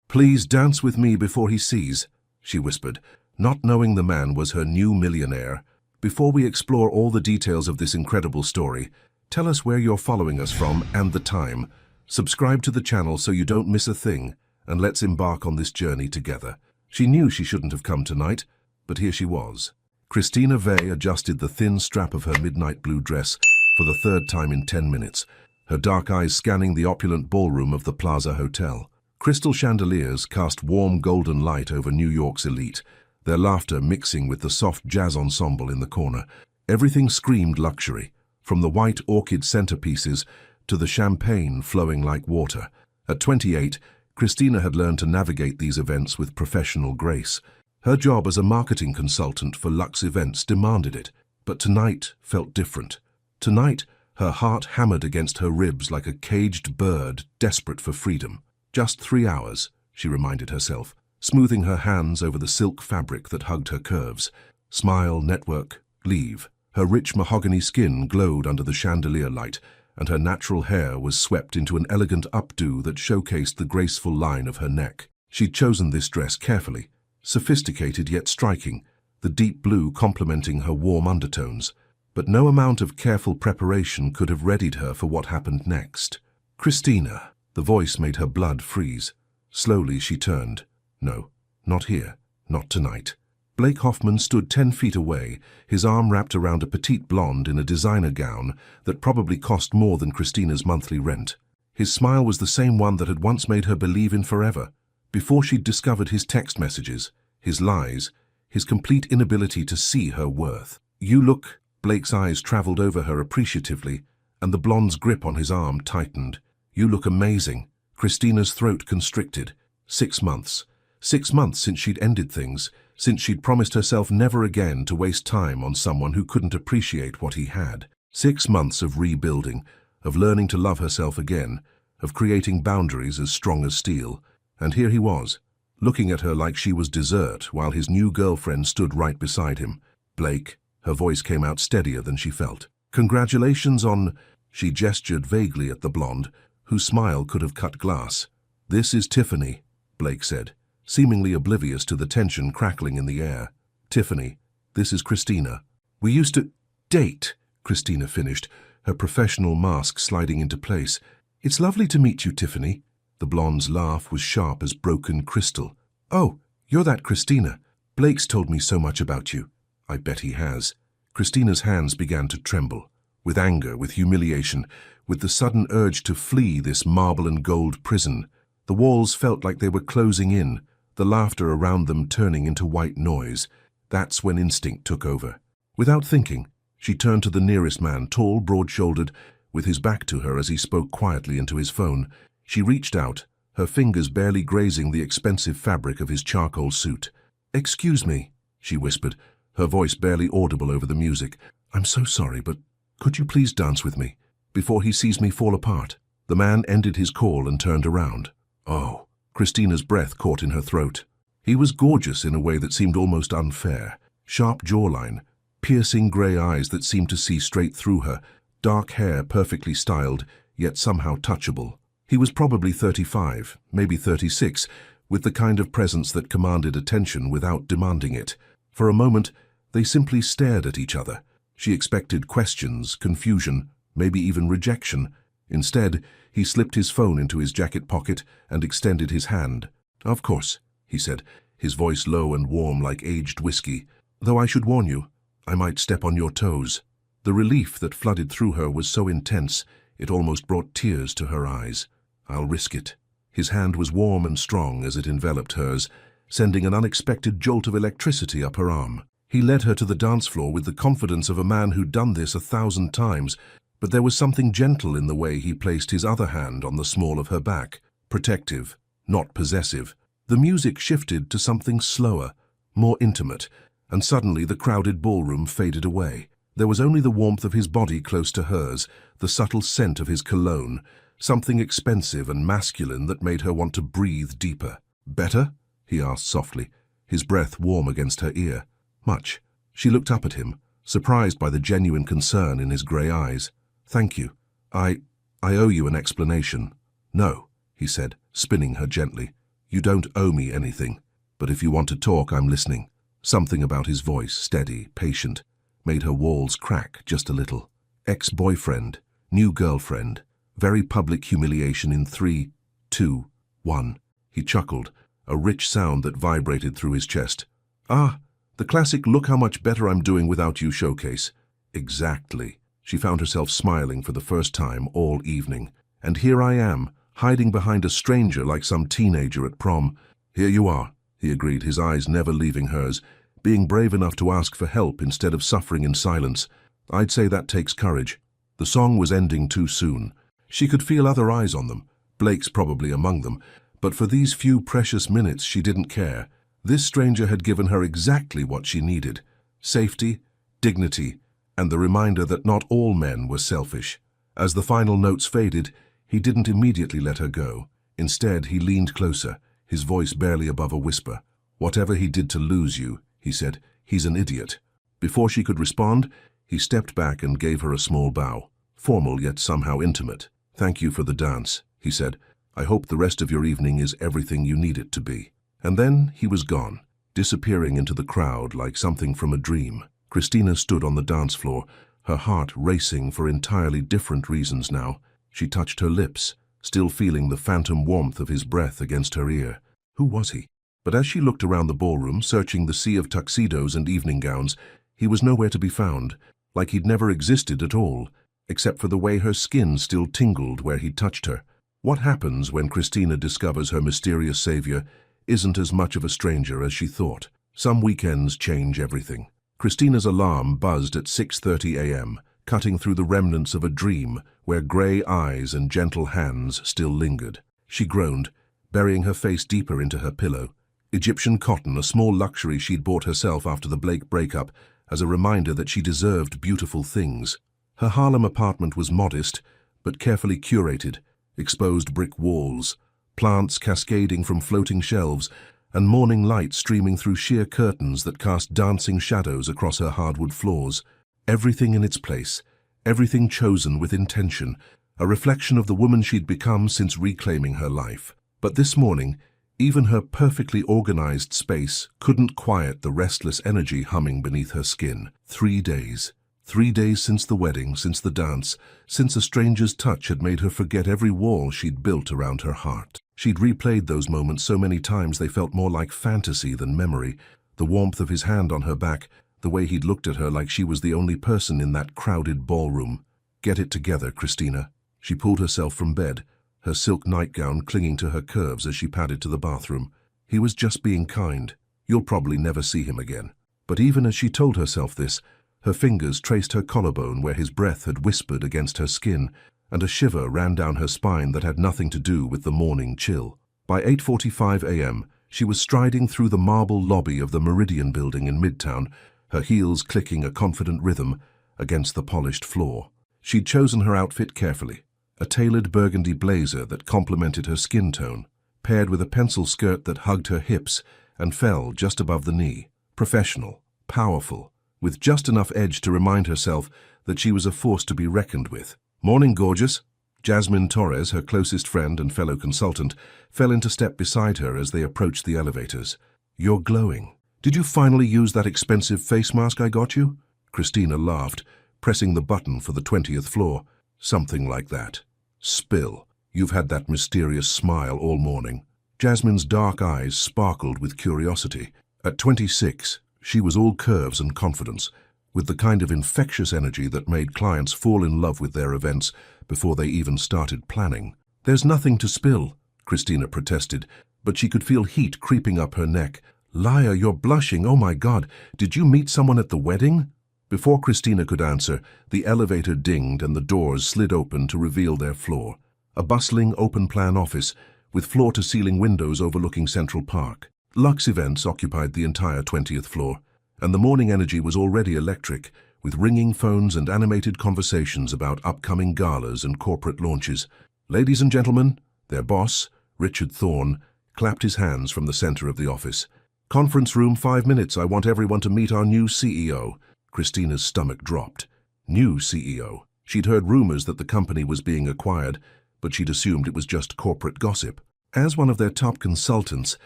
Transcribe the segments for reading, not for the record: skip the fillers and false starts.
"Please dance with me before he sees," she whispered, not knowing the man was her new millionaire. "Before we explore all the details of this incredible story, tell us where you're following us from and the time. Subscribe to the channel so you don't miss a thing, and let's embark on this journey together." She knew she shouldn't have come tonight, but here she was. Christina Vey adjusted the thin strap of her midnight blue dress for the third time in 10 minutes, her dark eyes scanning the opulent ballroom of the Plaza Hotel. Crystal chandeliers cast warm golden light over New York's elite, their laughter mixing with the soft jazz ensemble in the corner. Everything screamed luxury, from the white orchid centerpieces to the champagne flowing like water. At 28, Christina had learned to navigate these events with professional grace. Her job as a marketing consultant for luxe events demanded it, but tonight felt different. Tonight, her heart hammered against her ribs like a caged bird desperate for freedom. Just 3 hours, she reminded herself, smoothing her hands over the silk fabric that hugged her curves. Smile, network, leave. Her rich mahogany skin glowed under the chandelier light, and her natural hair was swept into an elegant updo that showcased the graceful line of her neck. She'd chosen this dress carefully, sophisticated yet striking, the deep blue complementing her warm undertones. But no amount of careful preparation could have readied her for what happened next. "Christina," the voice made her blood freeze. Slowly she turned. No, not here, not tonight. Blake Hoffman stood 10 feet away, his arm wrapped around a petite blonde in a designer gown that probably cost more than Christina's monthly rent. His smile was the same one that had once made her believe in forever. Before she'd discovered his text messages, his lies, his complete inability to see her worth. "You look..." Blake's eyes traveled over her appreciatively, and the blonde's grip on his arm tightened. "You look amazing." Christina's throat constricted. 6 months. 6 months since she'd ended things, since she'd promised herself never again to waste time on someone who couldn't appreciate what he had. 6 months of rebuilding, of learning to love herself again, of creating boundaries as strong as steel. And here he was, looking at her like she was dessert while his new girlfriend stood right beside him. "Blake," her voice came out steadier than she felt. "Congratulations on..." She gestured vaguely at the blonde, whose smile could have cut glass. "This is Tiffany," Blake said, seemingly oblivious to the tension crackling in the air. "Tiffany, this is Christina. We used to..." "Date," Christina finished, her professional mask sliding into place. "It's lovely to meet you, Tiffany." The blonde's laugh was sharp as broken crystal. "Oh, you're that Christina. Blake's told me so much about you." "I bet he has." Christina's hands began to tremble, with anger, with humiliation, with the sudden urge to flee this marble and gold prison. The walls felt like they were closing in, the laughter around them turning into white noise. That's when instinct took over. Without thinking, she turned to the nearest man, tall, broad-shouldered, with his back to her as he spoke quietly into his phone. She reached out, her fingers barely grazing the expensive fabric of his charcoal suit. "Excuse me," she whispered, her voice barely audible over the music. "I'm so sorry, but could you please dance with me, before he sees me fall apart?" The man ended his call and turned around. "Oh." Christina's breath caught in her throat. He was gorgeous in a way that seemed almost unfair. Sharp jawline, piercing grey eyes that seemed to see straight through her, dark hair perfectly styled, yet somehow touchable. He was probably 35, maybe 36, with the kind of presence that commanded attention without demanding it. For a moment, they simply stared at each other. She expected questions, confusion, maybe even rejection. Instead, he slipped his phone into his jacket pocket and extended his hand. "Of course," he said, his voice low and warm like aged whiskey. "Though I should warn you, I might step on your toes." The relief that flooded through her was so intense, it almost brought tears to her eyes. "I'll risk it." His hand was warm and strong as it enveloped hers, sending an unexpected jolt of electricity up her arm. He led her to the dance floor with the confidence of a man who'd done this 1,000 times, but there was something gentle in the way he placed his other hand on the small of her back, protective, not possessive. The music shifted to something slower, more intimate, and suddenly the crowded ballroom faded away. There was only the warmth of his body close to hers, the subtle scent of his cologne, something expensive and masculine that made her want to breathe deeper. "Better?" he asked softly, his breath warm against her ear. "Much." She looked up at him, surprised by the genuine concern in his grey eyes. "Thank you. I owe you an explanation." "No," he said, spinning her gently. You don't owe me anything, but if you want to talk, I'm listening. Something about his voice, steady, patient, made her walls crack just a little. Ex-boyfriend, new girlfriend, very public humiliation in 3, 2, 1. He chuckled, a rich sound that vibrated through his chest. Ah, the classic "look how much better I'm doing without you" showcase. Exactly. She found herself smiling for the first time all evening. And here I am, hiding behind a stranger like some teenager at prom. Here you are, he agreed, his eyes never leaving hers, being brave enough to ask for help instead of suffering in silence. I'd say that takes courage. The song was ending too soon. She could feel other eyes on them, Blake's probably among them, but for these few precious minutes she didn't care. This stranger had given her exactly what she needed: safety, dignity, and the reminder that not all men were selfish. As the final notes faded, he didn't immediately let her go. Instead, he leaned closer, his voice barely above a whisper. "Whatever he did to lose you," he said, "he's an idiot." Before she could respond, he stepped back and gave her a small bow, formal yet somehow intimate. "Thank you for the dance," he said. "I hope the rest of your evening is everything you need it to be." And then he was gone, disappearing into the crowd like something from a dream. Christina stood on the dance floor, her heart racing for entirely different reasons now. She touched her lips, still feeling the phantom warmth of his breath against her ear. Who was he? But as she looked around the ballroom, searching the sea of tuxedos and evening gowns, he was nowhere to be found, like he'd never existed at all, except for the way her skin still tingled where he touched her. What happens when Christina discovers her mysterious savior isn't as much of a stranger as she thought? Some weekends change everything. Christina's alarm buzzed at 6:30 a.m., cutting through the remnants of a dream where grey eyes and gentle hands still lingered. She groaned, burying her face deeper into her pillow. Egyptian cotton, a small luxury she'd bought herself after the Blake breakup, as a reminder that she deserved beautiful things. Her Harlem apartment was modest, but carefully curated: exposed brick walls, plants cascading from floating shelves, and morning light streaming through sheer curtains that cast dancing shadows across her hardwood floors. Everything in its place, everything chosen with intention, a reflection of the woman she'd become since reclaiming her life. But this morning, even her perfectly organized space couldn't quiet the restless energy humming beneath her skin. 3 days. 3 days since the wedding, since the dance, since a stranger's touch had made her forget every wall she'd built around her heart. She'd replayed those moments so many times they felt more like fantasy than memory. The warmth of his hand on her back, the way he'd looked at her like she was the only person in that crowded ballroom. Get it together, Christina. She pulled herself from bed, her silk nightgown clinging to her curves as she padded to the bathroom. He was just being kind. You'll probably never see him again. But even as she told herself this, her fingers traced her collarbone where his breath had whispered against her skin, and a shiver ran down her spine that had nothing to do with the morning chill. By 8:45 a.m., she was striding through the marble lobby of the Meridian building in Midtown, her heels clicking a confident rhythm against the polished floor. She'd chosen her outfit carefully: a tailored burgundy blazer that complemented her skin tone, paired with a pencil skirt that hugged her hips and fell just above the knee. Professional, powerful, with just enough edge to remind herself that she was a force to be reckoned with. "Morning, gorgeous." Jasmine Torres, her closest friend and fellow consultant, fell into step beside her as they approached the elevators. "You're glowing. Did you finally use that expensive face mask I got you?" Christina laughed, pressing the button for the 20th floor. "Something like that." "Spill. You've had that mysterious smile all morning." Jasmine's dark eyes sparkled with curiosity. At 26, she was all curves and confidence, with the kind of infectious energy that made clients fall in love with their events before they even started planning. "There's nothing to spill," Christina protested, but she could feel heat creeping up her neck. "Liar, you're blushing. Oh my God, did you meet someone at the wedding?" Before Christina could answer, the elevator dinged and the doors slid open to reveal their floor. A bustling, open-plan office with floor-to-ceiling windows overlooking Central Park. Lux Events occupied the entire 20th floor, and the morning energy was already electric, with ringing phones and animated conversations about upcoming galas and corporate launches. "Ladies and gentlemen," their boss, Richard Thorne, clapped his hands from the center of the office. "Conference room, 5 minutes. I want everyone to meet our new CEO." Christina's stomach dropped. New CEO. She'd heard rumors that the company was being acquired, but she'd assumed it was just corporate gossip. As one of their top consultants,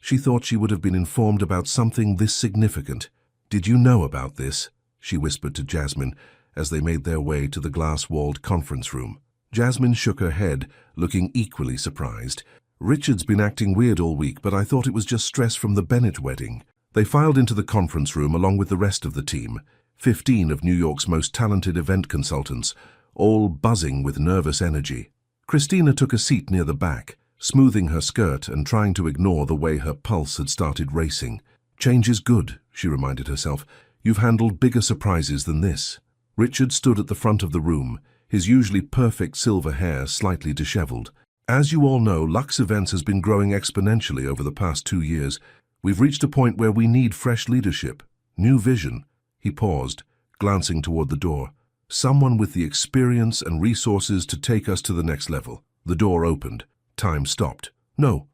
she thought she would have been informed about something this significant. "Did you know about this?" she whispered to Jasmine as they made their way to the glass-walled conference room. Jasmine shook her head, looking equally surprised. "Richard's been acting weird all week, but I thought it was just stress from the Bennett wedding." They filed into the conference room along with the rest of the team, 15 of New York's most talented event consultants, all buzzing with nervous energy. Christina took a seat near the back, smoothing her skirt and trying to ignore the way her pulse had started racing. "Change is good," she reminded herself. "You've handled bigger surprises than this." Richard stood at the front of the room, his usually perfect silver hair slightly disheveled. "As you all know, Lux Events has been growing exponentially over the past 2 years. We've reached a point where we need fresh leadership, new vision." He paused, glancing toward the door. "Someone with the experience and resources to take us to the next level." The door opened. Time stopped. No.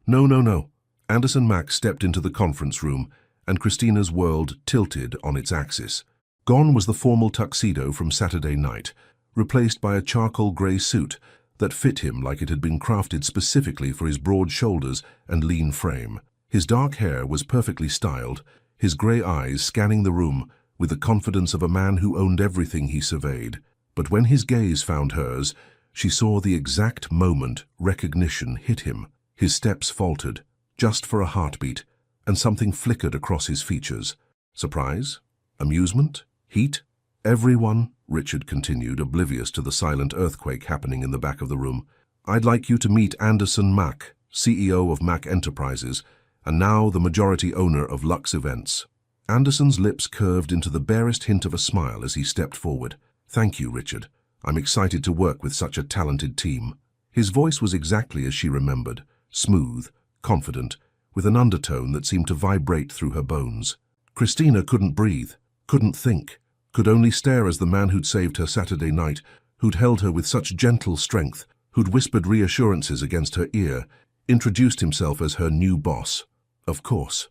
Anderson Mack stepped into the conference room, and Christina's world tilted on its axis. Gone was the formal tuxedo from Saturday night, replaced by a charcoal grey suit that fit him like it had been crafted specifically for his broad shoulders and lean frame. His dark hair was perfectly styled, his grey eyes scanning the room with the confidence of a man who owned everything he surveyed. But when his gaze found hers, she saw the exact moment recognition hit him. His steps faltered, just for a heartbeat, and something flickered across his features. Surprise? Amusement? Heat? "Everyone," Richard continued, oblivious to the silent earthquake happening in the back of the room, "I'd like you to meet Anderson Mack, CEO of Mack Enterprises, and now the majority owner of Lux Events." Anderson's lips curved into the barest hint of a smile as he stepped forward. "Thank you, Richard. I'm excited to work with such a talented team." His voice was exactly as she remembered, smooth, confident, with an undertone that seemed to vibrate through her bones. Christina couldn't breathe, couldn't think, could only stare as the man who'd saved her Saturday night, who'd held her with such gentle strength, who'd whispered reassurances against her ear, introduced himself as her new boss. Of course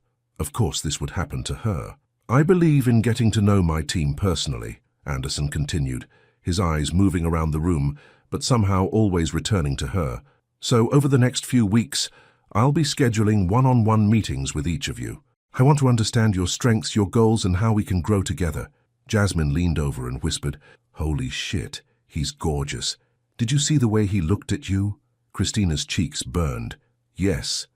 this would happen to her. "I believe in getting to know my team personally," Anderson continued, his eyes moving around the room, but somehow always returning to her. "So over the next few weeks, I'll be scheduling one-on-one meetings with each of you. I want to understand your strengths, your goals, and how we can grow together." Jasmine leaned over and whispered, "Holy shit, he's gorgeous. Did you see the way he looked at you?" Christina's cheeks burned. Yes,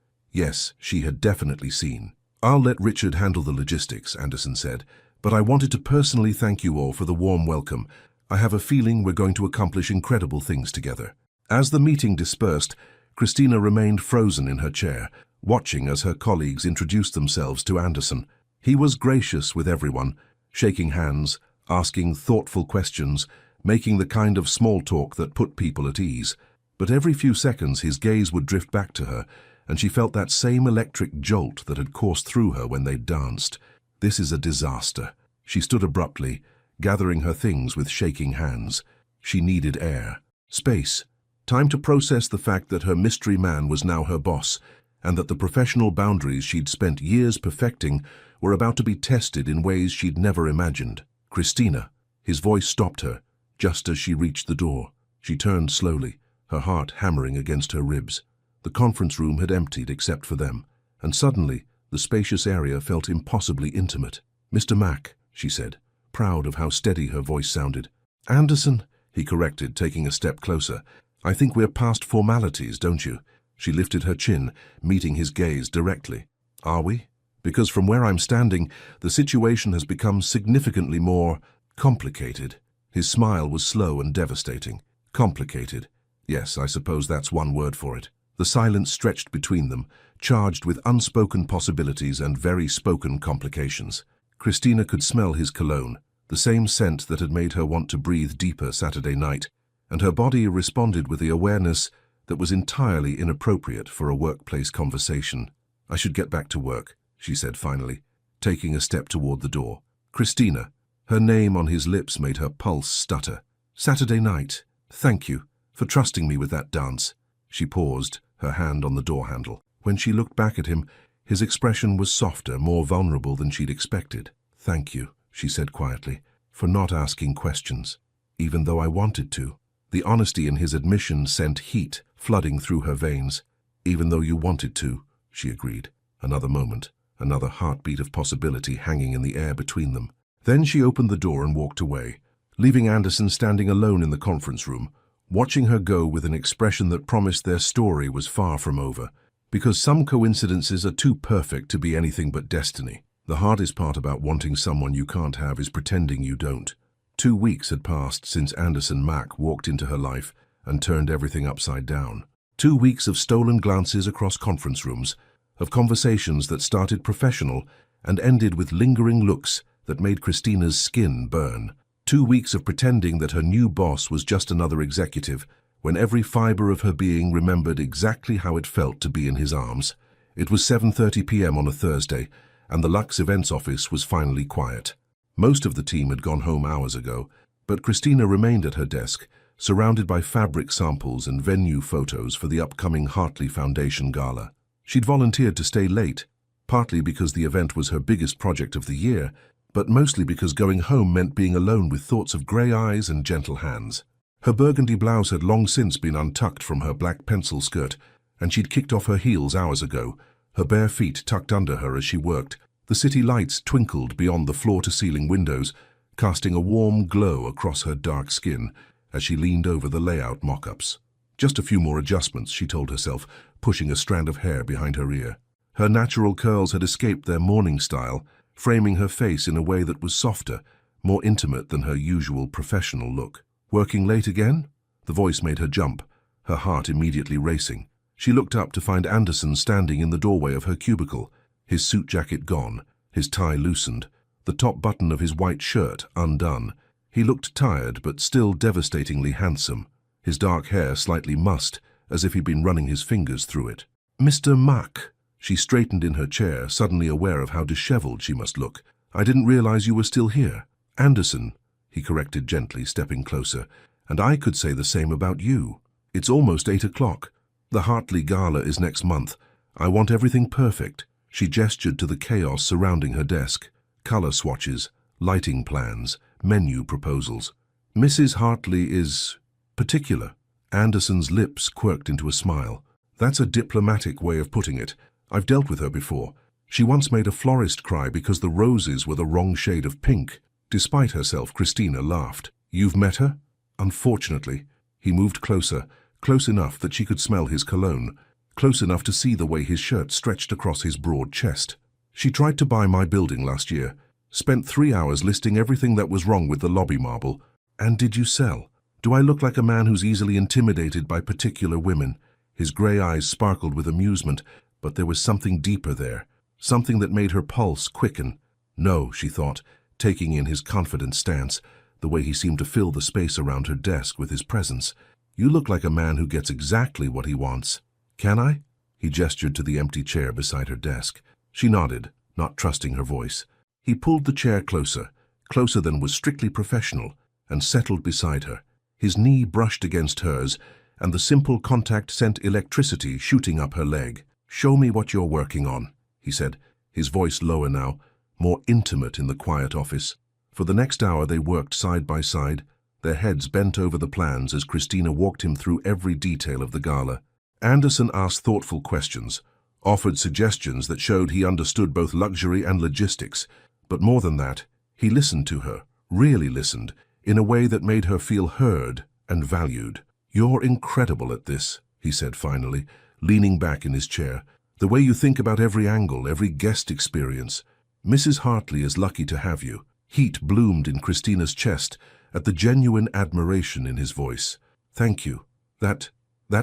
she had definitely seen. "I'll let Richard handle the logistics," Anderson said, "but I wanted to personally thank you all for the warm welcome. I have a feeling we're going to accomplish incredible things together." As the meeting dispersed, Christina remained frozen in her chair, watching as her colleagues introduced themselves to Anderson. He was gracious with everyone, shaking hands, asking thoughtful questions, making the kind of small talk that put people at ease. But every few seconds his gaze would drift back to her, and she felt that same electric jolt that had coursed through her when they danced. This is a disaster. She stood abruptly, gathering her things with shaking hands. She needed air, space, time to process the fact that her mystery man was now her boss, and that the professional boundaries she'd spent years perfecting were about to be tested in ways she'd never imagined. "Christina," his voice stopped her, just as she reached the door. She turned slowly, her heart hammering against her ribs. The conference room had emptied except for them, and suddenly the spacious area felt impossibly intimate. "Mr. Mack," she said, proud of how steady her voice sounded. "Anderson," he corrected, taking a step closer. "I think we're past formalities, don't you?" She lifted her chin, meeting his gaze directly. "Are we? Because from where I'm standing, the situation has become significantly more complicated." His smile was slow and devastating. Complicated. Yes, I suppose that's one word for it. The silence stretched between them, charged with unspoken possibilities and very spoken complications. Christina could smell his cologne, the same scent that had made her want to breathe deeper Saturday night, and her body responded with the awareness that was entirely inappropriate for a workplace conversation. "I should get back to work," she said finally, taking a step toward the door. "Christina." Her name on his lips made her pulse stutter. "Saturday night. Thank you for trusting me with that dance." She paused, her hand on the door handle. When she looked back at him, his expression was softer, more vulnerable than she'd expected. "Thank you," she said quietly, "for not asking questions, even though I wanted to." The honesty in his admission sent heat flooding through her veins. Even though you wanted to, she agreed. Another moment, another heartbeat of possibility hanging in the air between them. Then she opened the door and walked away, leaving Anderson standing alone in the conference room, watching her go with an expression that promised their story was far from over. Because some coincidences are too perfect to be anything but destiny. The hardest part about wanting someone you can't have is pretending you don't. 2 weeks had passed since Anderson Mack walked into her life and turned everything upside down. 2 weeks of stolen glances across conference rooms, of conversations that started professional and ended with lingering looks that made Christina's skin burn. 2 weeks of pretending that her new boss was just another executive, when every fiber of her being remembered exactly how it felt to be in his arms. It was 7:30 p.m. on a Thursday, and the Lux Events office was finally quiet. Most of the team had gone home hours ago, but Christina remained at her desk, surrounded by fabric samples and venue photos for the upcoming Hartley Foundation Gala. She'd volunteered to stay late, partly because the event was her biggest project of the year, but mostly because going home meant being alone with thoughts of grey eyes and gentle hands. Her burgundy blouse had long since been untucked from her black pencil skirt, and she'd kicked off her heels hours ago, her bare feet tucked under her as she worked. The city lights twinkled beyond the floor-to-ceiling windows, casting a warm glow across her dark skin as she leaned over the layout mock-ups. Just a few more adjustments, she told herself, pushing a strand of hair behind her ear. Her natural curls had escaped their mourning style, framing her face in a way that was softer, more intimate than her usual professional look. Working late again? The voice made her jump, her heart immediately racing. She looked up to find Anderson standing in the doorway of her cubicle, his suit jacket gone, his tie loosened, the top button of his white shirt undone. He looked tired but still devastatingly handsome, his dark hair slightly mussed, as if he'd been running his fingers through it. "Mr. Mack." She straightened in her chair, suddenly aware of how disheveled she must look. "I didn't realize you were still here." "Anderson," he corrected gently, stepping closer, "and I could say the same about you. It's almost 8 o'clock. The Hartley Gala is next month. I want everything perfect." She gestured to the chaos surrounding her desk. Color swatches, lighting plans, menu proposals. "Mrs. Hartley is particular." Anderson's lips quirked into a smile. "That's a diplomatic way of putting it. I've dealt with her before. She once made a florist cry because the roses were the wrong shade of pink." Despite herself, Christina laughed. "You've met her?" "Unfortunately." He moved closer, close enough that she could smell his cologne, close enough to see the way his shirt stretched across his broad chest. "She tried to buy my building last year, spent 3 hours listing everything that was wrong with the lobby marble. And did you sell? Do I look like a man who's easily intimidated by particular women?" His grey eyes sparkled with amusement, but there was something deeper there, something that made her pulse quicken. No, she thought, taking in his confident stance, the way he seemed to fill the space around her desk with his presence. "You look like a man who gets exactly what he wants." "Can I?" He gestured to the empty chair beside her desk. She nodded, not trusting her voice. He pulled the chair closer, closer than was strictly professional, and settled beside her. His knee brushed against hers, and the simple contact sent electricity shooting up her leg. "Show me what you're working on," he said, his voice lower now, more intimate in the quiet office. For the next hour they worked side by side, their heads bent over the plans as Christina walked him through every detail of the gala. Anderson asked thoughtful questions, offered suggestions that showed he understood both luxury and logistics, but more than that, he listened to her, really listened, in a way that made her feel heard and valued. "You're incredible at this," he said finally, leaning back in his chair. "The way you think about every angle, every guest experience. Mrs. Hartley is lucky to have you." Heat bloomed in Christina's chest at the genuine admiration in his voice. "Thank you. That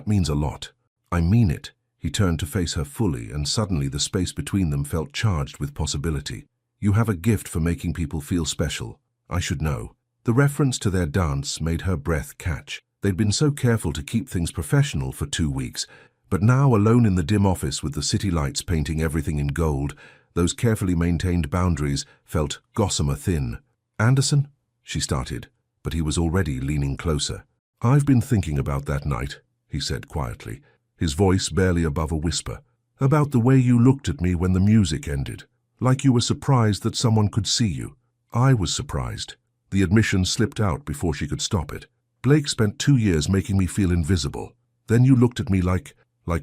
means a lot." "I mean it." He turned to face her fully, and suddenly the space between them felt charged with possibility. "You have a gift for making people feel special. I should know." The reference to their dance made her breath catch. They'd been so careful to keep things professional for 2 weeks, but now, alone in the dim office with the city lights painting everything in gold, those carefully maintained boundaries felt gossamer thin. "Anderson?" she started, but he was already leaning closer. "I've been thinking about that night," he said quietly, his voice barely above a whisper. "About the way you looked at me when the music ended, like you were surprised that someone could see you. I was surprised." The admission slipped out before she could stop it. "Blake spent 2 years making me feel invisible. Then you looked at me like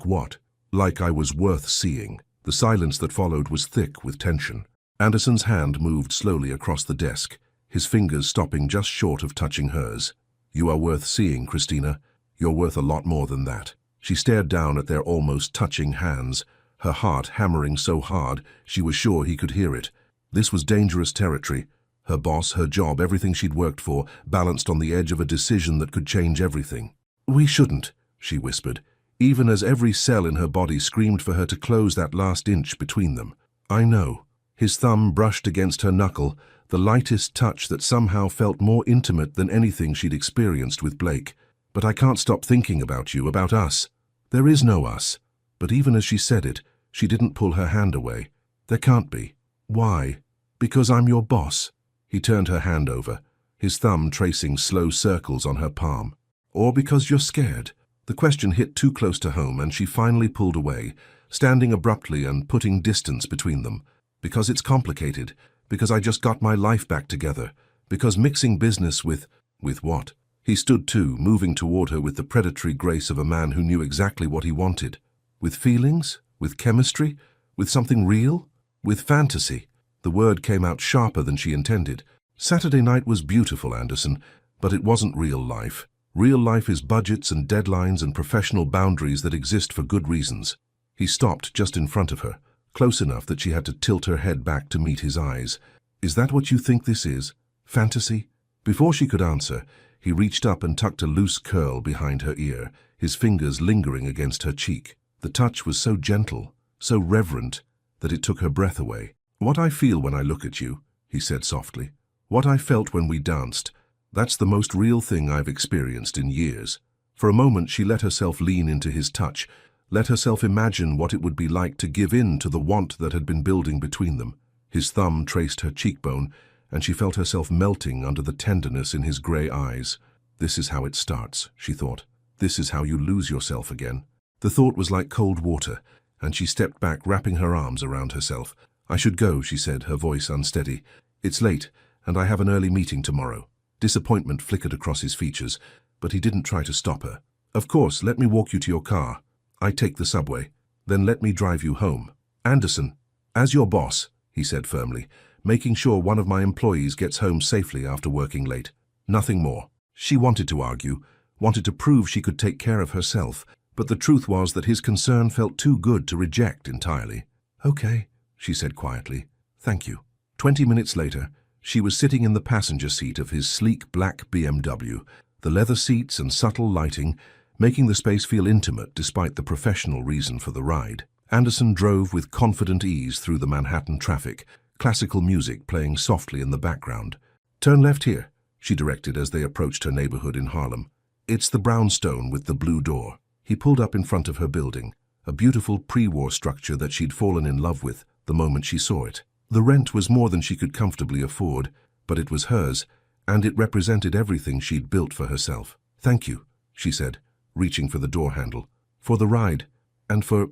what?" Like I was worth seeing. The silence that followed was thick with tension. Anderson's hand moved slowly across the desk, his fingers stopping just short of touching hers. You are worth seeing, Christina. You're worth a lot more than that. She stared down at their almost touching hands, her heart hammering so hard she was sure he could hear it. This was dangerous territory. Her boss, her job, everything she'd worked for, balanced on the edge of a decision that could change everything. We shouldn't, she whispered, even as every cell in her body screamed for her to close that last inch between them. I know. His thumb brushed against her knuckle, the lightest touch that somehow felt more intimate than anything she'd experienced with Blake. But I can't stop thinking about you, about us. There is no us. But even as she said it, she didn't pull her hand away. There can't be. Why? Because I'm your boss. He turned her hand over, his thumb tracing slow circles on her palm. Or because you're scared? The question hit too close to home and she finally pulled away, standing abruptly and putting distance between them. Because it's complicated. Because I just got my life back together. Because mixing business with what? He stood too, moving toward her with the predatory grace of a man who knew exactly what he wanted. With feelings? With chemistry? With something real? With fantasy? The word came out sharper than she intended. Saturday night was beautiful, Anderson, but it wasn't real life. Real life is budgets and deadlines and professional boundaries that exist for good reasons. He stopped just in front of her, close enough that she had to tilt her head back to meet his eyes. Is that what you think this is? Fantasy? Before she could answer, he reached up and tucked a loose curl behind her ear, his fingers lingering against her cheek. The touch was so gentle, so reverent, that it took her breath away. What I feel when I look at you, he said softly. What I felt when we danced, that's the most real thing I've experienced in years. For a moment she let herself lean into his touch, let herself imagine what it would be like to give in to the want that had been building between them. His thumb traced her cheekbone, and she felt herself melting under the tenderness in his grey eyes. This is how it starts, she thought. This is how you lose yourself again. The thought was like cold water, and she stepped back, wrapping her arms around herself. I should go, she said, her voice unsteady. It's late, and I have an early meeting tomorrow. Disappointment flickered across his features, but he didn't try to stop her. Of course, let me walk you to your car. I take the subway. Then let me drive you home. Anderson, as your boss, he said firmly, making sure one of my employees gets home safely after working late. Nothing more. She wanted to argue, wanted to prove she could take care of herself, but the truth was that his concern felt too good to reject entirely. Okay, she said quietly. Thank you. 20 minutes later, she was sitting in the passenger seat of his sleek black BMW, the leather seats and subtle lighting, making the space feel intimate despite the professional reason for the ride. Anderson drove with confident ease through the Manhattan traffic, classical music playing softly in the background. Turn left here, she directed as they approached her neighborhood in Harlem. It's the brownstone with the blue door. He pulled up in front of her building, a beautiful pre-war structure that she'd fallen in love with the moment she saw it. The rent was more than she could comfortably afford, but it was hers, and it represented everything she'd built for herself. Thank you, she said, reaching for the door handle. For the ride, and for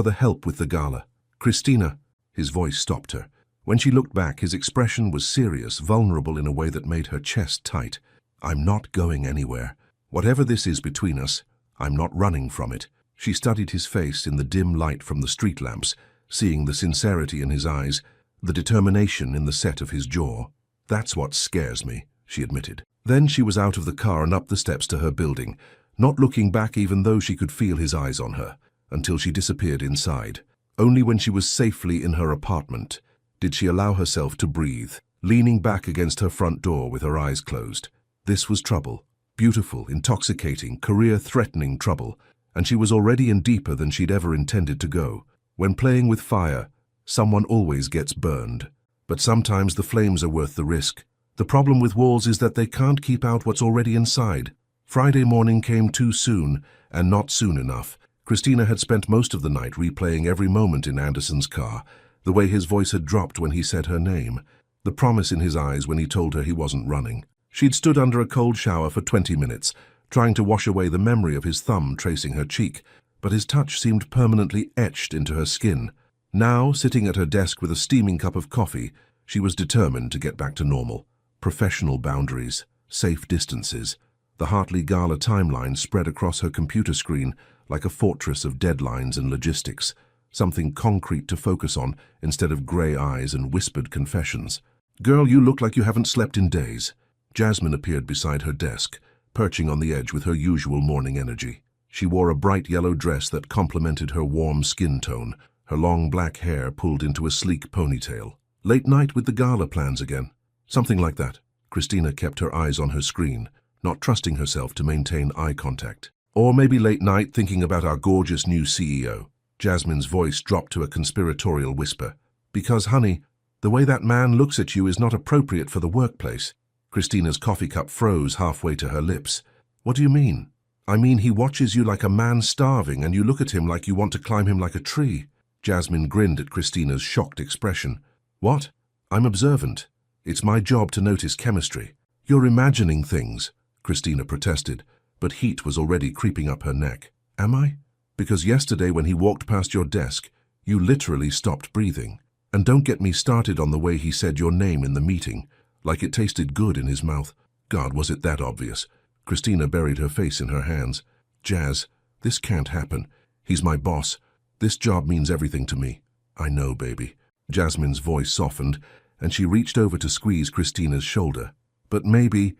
the help with the gala. Christina, his voice stopped her. When she looked back, his expression was serious, vulnerable in a way that made her chest tight. I'm not going anywhere. Whatever this is between us, I'm not running from it. She studied his face in the dim light from the street lamps, seeing the sincerity in his eyes, the determination in the set of his jaw. That's what scares me, she admitted. Then she was out of the car and up the steps to her building, not looking back even though she could feel his eyes on her, until she disappeared inside. Only when she was safely in her apartment did she allow herself to breathe, leaning back against her front door with her eyes closed. This was trouble. Beautiful, intoxicating, career-threatening trouble, and she was already in deeper than she'd ever intended to go. When playing with fire, someone always gets burned. But sometimes the flames are worth the risk. The problem with walls is that they can't keep out what's already inside. Friday morning came too soon, and not soon enough. Christina had spent most of the night replaying every moment in Anderson's car, the way his voice had dropped when he said her name, the promise in his eyes when he told her he wasn't running. She'd stood under a cold shower for 20 minutes, trying to wash away the memory of his thumb tracing her cheek, but his touch seemed permanently etched into her skin. Now, sitting at her desk with a steaming cup of coffee, she was determined to get back to normal. Professional boundaries, safe distances. The Hartley Gala timeline spread across her computer screen like a fortress of deadlines and logistics, something concrete to focus on instead of grey eyes and whispered confessions. "Girl, you look like you haven't slept in days." Jasmine appeared beside her desk, perching on the edge with her usual morning energy. She wore a bright yellow dress that complemented her warm skin tone, her long black hair pulled into a sleek ponytail. "Late night with the gala plans again?" "Something like that." Christina kept her eyes on her screen, not trusting herself to maintain eye contact. "Or maybe late night thinking about our gorgeous new CEO. Jasmine's voice dropped to a conspiratorial whisper. "Because, honey, the way that man looks at you is not appropriate for the workplace." Christina's coffee cup froze halfway to her lips. "What do you mean?" "I mean he watches you like a man starving and you look at him like you want to climb him like a tree." Jasmine grinned at Christina's shocked expression. "What? I'm observant. It's my job to notice chemistry." "You're imagining things," Christina protested, but heat was already creeping up her neck. "Am I? Because yesterday when he walked past your desk, you literally stopped breathing. And don't get me started on the way he said your name in the meeting, like it tasted good in his mouth. God, was it that obvious?" Christina buried her face in her hands. "Jazz, this can't happen. He's my boss. This job means everything to me." "I know, baby." Jasmine's voice softened, and she reached over to squeeze Christina's shoulder. "But maybe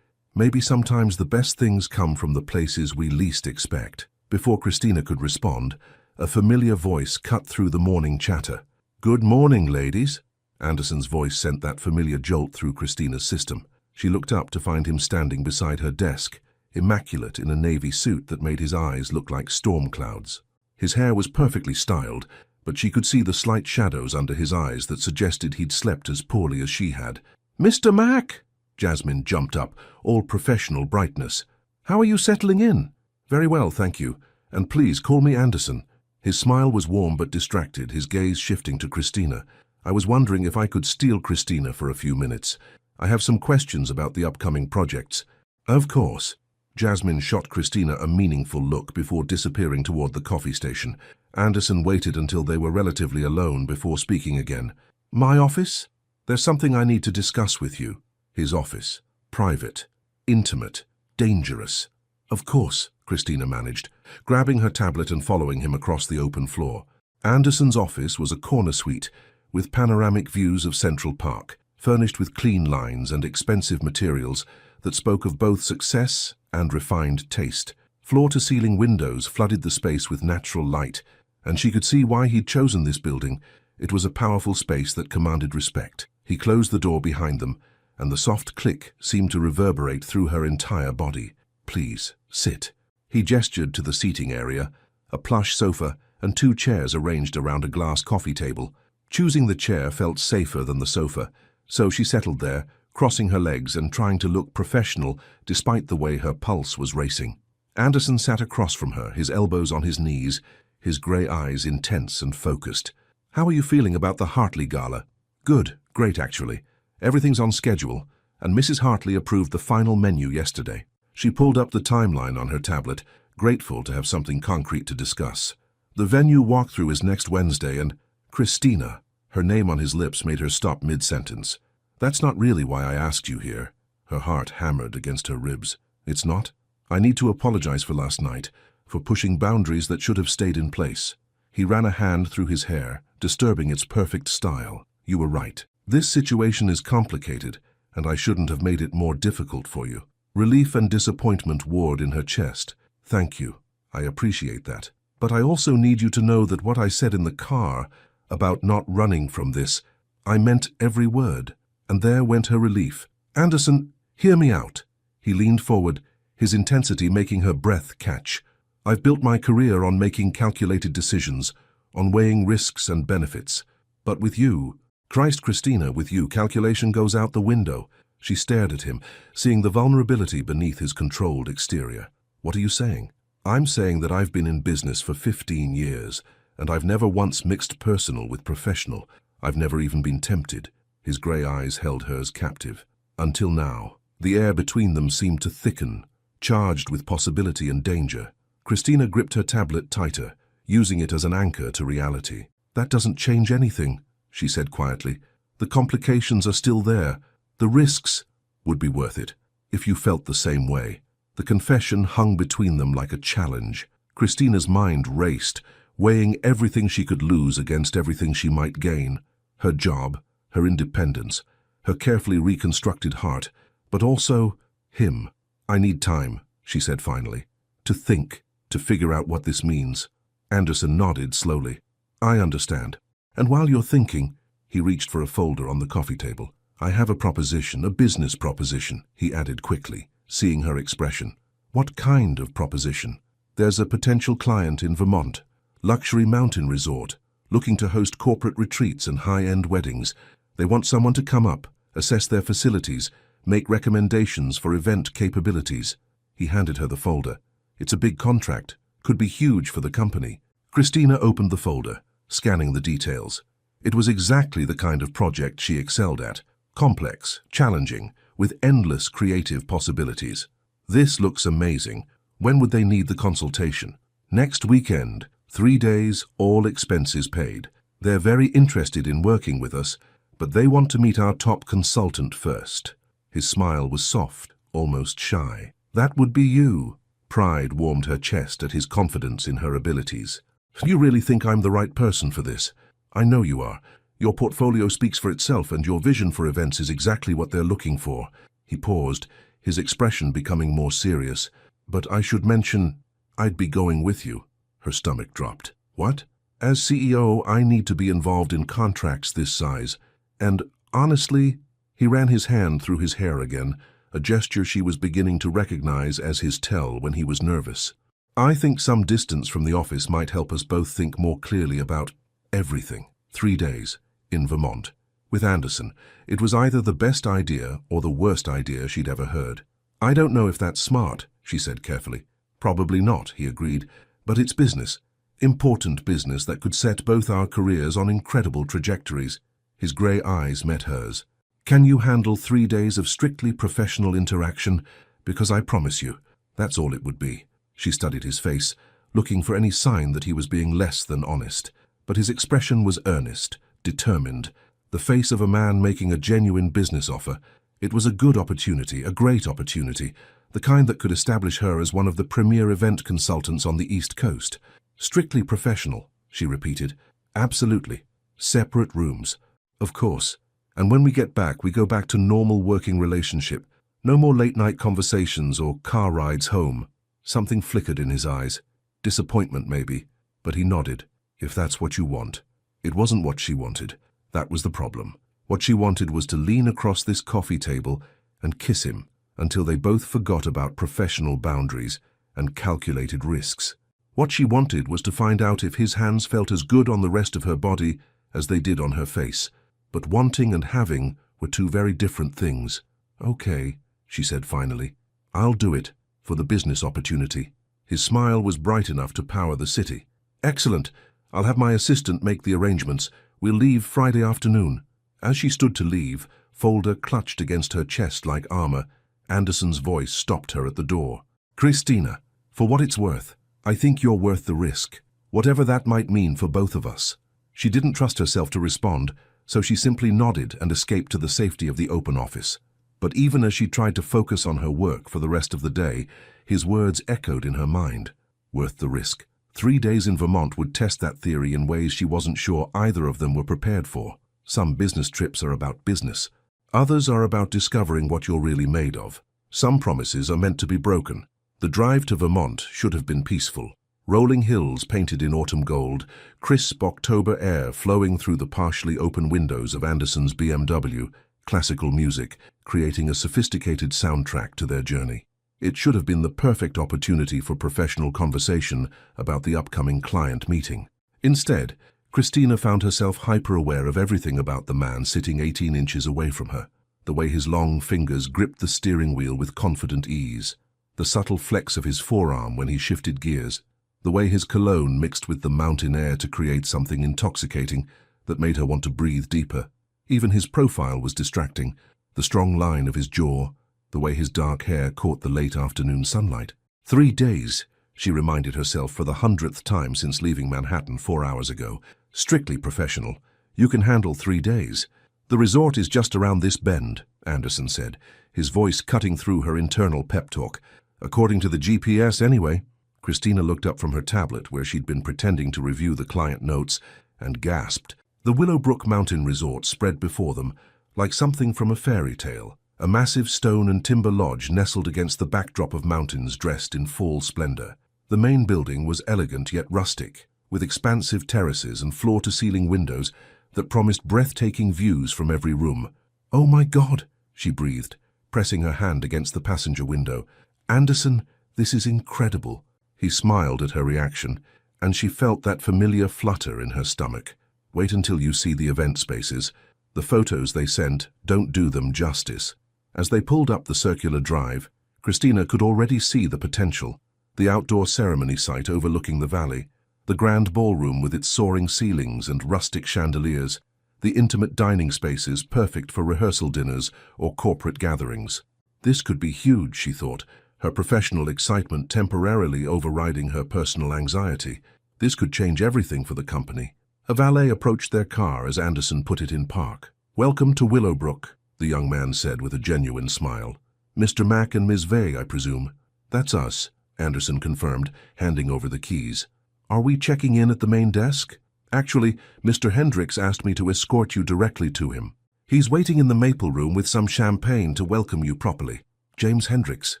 sometimes the best things come from the places we least expect." Before Christina could respond, a familiar voice cut through the morning chatter. "Good morning, ladies." Anderson's voice sent that familiar jolt through Christina's system. She looked up to find him standing beside her desk, immaculate in a navy suit that made his eyes look like storm clouds. His hair was perfectly styled, but she could see the slight shadows under his eyes that suggested he'd slept as poorly as she had. "Mr. Mack!" Jasmine jumped up, all professional brightness. "How are you settling in?" "Very well, thank you. And please call me Anderson." His smile was warm but distracted, his gaze shifting to Christina. "I was wondering if I could steal Christina for a few minutes. I have some questions about the upcoming projects." "Of course." Jasmine shot Christina a meaningful look before disappearing toward the coffee station. Anderson waited until they were relatively alone before speaking again. "My office? There's something I need to discuss with you." His office. Private. Intimate. Dangerous. "Of course," Christina managed, grabbing her tablet and following him across the open floor. Anderson's office was a corner suite with panoramic views of Central Park, furnished with clean lines and expensive materials that spoke of both success and refined taste. Floor-to-ceiling windows flooded the space with natural light, and she could see why he'd chosen this building. It was a powerful space that commanded respect. He closed the door behind them, and the soft click seemed to reverberate through her entire body. "Please, sit." He gestured to the seating area, a plush sofa and 2 chairs arranged around a glass coffee table. Choosing the chair felt safer than the sofa, so she settled there, crossing her legs and trying to look professional despite the way her pulse was racing. Anderson sat across from her, his elbows on his knees, his grey eyes intense and focused. "How are you feeling about the Hartley Gala?" "Good, great actually. Everything's on schedule, and Mrs. Hartley approved the final menu yesterday." She pulled up the timeline on her tablet, grateful to have something concrete to discuss. "The venue walkthrough is next Wednesday and—" "Christina." Her name on his lips made her stop mid-sentence. "That's not really why I asked you here." Her heart hammered against her ribs. "It's not? I need to apologize for last night, for pushing boundaries that should have stayed in place." He ran a hand through his hair, disturbing its perfect style. "You were right. This situation is complicated, and I shouldn't have made it more difficult for you." Relief and disappointment warred in her chest. "Thank you. I appreciate that. But I also need you to know that what I said in the car about not running from this, I meant every word." And there went her relief. "Anderson, hear me out." He leaned forward, his intensity making her breath catch. "I've built my career on making calculated decisions, on weighing risks and benefits. But with you, Christ, Christina, with you, calculation goes out the window." She stared at him, seeing the vulnerability beneath his controlled exterior. "What are you saying?" "I'm saying that I've been in business for 15 years, and I've never once mixed personal with professional. I've never even been tempted." His grey eyes held hers captive. "Until now." The air between them seemed to thicken, charged with possibility and danger. Christina gripped her tablet tighter, using it as an anchor to reality. "That doesn't change anything," she said quietly. "The complications are still there. The risks would be worth it, if you felt the same way." The confession hung between them like a challenge. Christina's mind raced, weighing everything she could lose against everything she might gain. Her job, her independence, her carefully reconstructed heart, but also him. "I need time," she said finally, "to think, to figure out what this means." Anderson nodded slowly. "I understand. And while you're thinking," he reached for a folder on the coffee table. "I have a proposition, a business proposition," he added quickly, seeing her expression. "What kind of proposition?" "There's a potential client in Vermont, luxury mountain resort, looking to host corporate retreats and high-end weddings. They want someone to come up, assess their facilities, make recommendations for event capabilities." He handed her the folder. "It's a big contract, could be huge for the company." Christina opened the folder, scanning the details. It was exactly the kind of project she excelled at. Complex, challenging, with endless creative possibilities. "This looks amazing. When would they need the consultation?" "Next weekend, 3 days, all expenses paid. They're very interested in working with us, but they want to meet our top consultant first." His smile was soft, almost shy. "That would be you." Pride warmed her chest at his confidence in her abilities. "You really think I'm the right person for this?" "I know you are. Your portfolio speaks for itself, and your vision for events is exactly what they're looking for." He paused, his expression becoming more serious. "But I should mention, I'd be going with you." Her stomach dropped. "What?" "As CEO, I need to be involved in contracts this size. And honestly," he ran his hand through his hair again, a gesture she was beginning to recognize as his tell when he was nervous. "I think some distance from the office might help us both think more clearly about everything." 3 days, in Vermont. With Anderson, it was either the best idea or the worst idea she'd ever heard. "I don't know if that's smart," she said carefully. "Probably not," he agreed, "but it's business. Important business that could set both our careers on incredible trajectories." His grey eyes met hers. "Can you handle 3 days of strictly professional interaction? Because I promise you, that's all it would be." She studied his face, looking for any sign that he was being less than honest. But his expression was earnest, determined, the face of a man making a genuine business offer. It was a good opportunity, a great opportunity, the kind that could establish her as one of the premier event consultants on the East Coast. "Strictly professional," she repeated. "Absolutely. Separate rooms. Of course. And when we get back, we go back to normal working relationship. No more late-night conversations or car rides home." Something flickered in his eyes. Disappointment, maybe. But he nodded. "If that's what you want." It wasn't what she wanted. That was the problem. What she wanted was to lean across this coffee table and kiss him until they both forgot about professional boundaries and calculated risks. What she wanted was to find out if his hands felt as good on the rest of her body as they did on her face. But wanting and having were two very different things. "Okay," she said finally. "I'll do it, for the business opportunity." His smile was bright enough to power the city. "Excellent. I'll have my assistant make the arrangements. We'll leave Friday afternoon." As she stood to leave, folder clutched against her chest like armor. Anderson's voice stopped her at the door. "Christina, for what it's worth, I think you're worth the risk, whatever that might mean for both of us." She didn't trust herself to respond, so she simply nodded and escaped to the safety of the open office. But even as she tried to focus on her work for the rest of the day, his words echoed in her mind. Worth the risk. 3 days in Vermont would test that theory in ways she wasn't sure either of them were prepared for. Some business trips are about business. Others are about discovering what you're really made of. Some promises are meant to be broken. The drive to Vermont should have been peaceful. Rolling hills painted in autumn gold, crisp October air flowing through the partially open windows of Anderson's BMW, classical music, creating a sophisticated soundtrack to their journey. It should have been the perfect opportunity for professional conversation about the upcoming client meeting. Instead, Christina found herself hyper-aware of everything about the man sitting 18 inches away from her. The way his long fingers gripped the steering wheel with confident ease. The subtle flex of his forearm when he shifted gears. The way his cologne mixed with the mountain air to create something intoxicating that made her want to breathe deeper. Even his profile was distracting. The strong line of his jaw, the way his dark hair caught the late afternoon sunlight. 3 days, she reminded herself for the 100th time since leaving Manhattan 4 hours ago. Strictly professional. You can handle 3 days. "The resort is just around this bend," Anderson said, his voice cutting through her internal pep talk. "According to the GPS, anyway." Christina looked up from her tablet where she'd been pretending to review the client notes and gasped. The Willowbrook Mountain Resort spread before them like something from a fairy tale. A massive stone and timber lodge nestled against the backdrop of mountains dressed in fall splendor. The main building was elegant yet rustic, with expansive terraces and floor-to-ceiling windows that promised breathtaking views from every room. "Oh my God," she breathed, pressing her hand against the passenger window. "Anderson, this is incredible." He smiled at her reaction, and she felt that familiar flutter in her stomach. "Wait until you see the event spaces. The photos they sent don't do them justice." As they pulled up the circular drive, Christina could already see the potential. The outdoor ceremony site overlooking the valley, the grand ballroom with its soaring ceilings and rustic chandeliers, the intimate dining spaces perfect for rehearsal dinners or corporate gatherings. This could be huge, she thought, her professional excitement temporarily overriding her personal anxiety. This could change everything for the company. A valet approached their car as Anderson put it in park. "Welcome to Willowbrook," the young man said with a genuine smile. "Mr. Mack and Ms. Vey, I presume?" "That's us," Anderson confirmed, handing over the keys. "Are we checking in at the main desk?" "Actually, Mr. Hendricks asked me to escort you directly to him. He's waiting in the maple room with some champagne to welcome you properly." James Hendricks,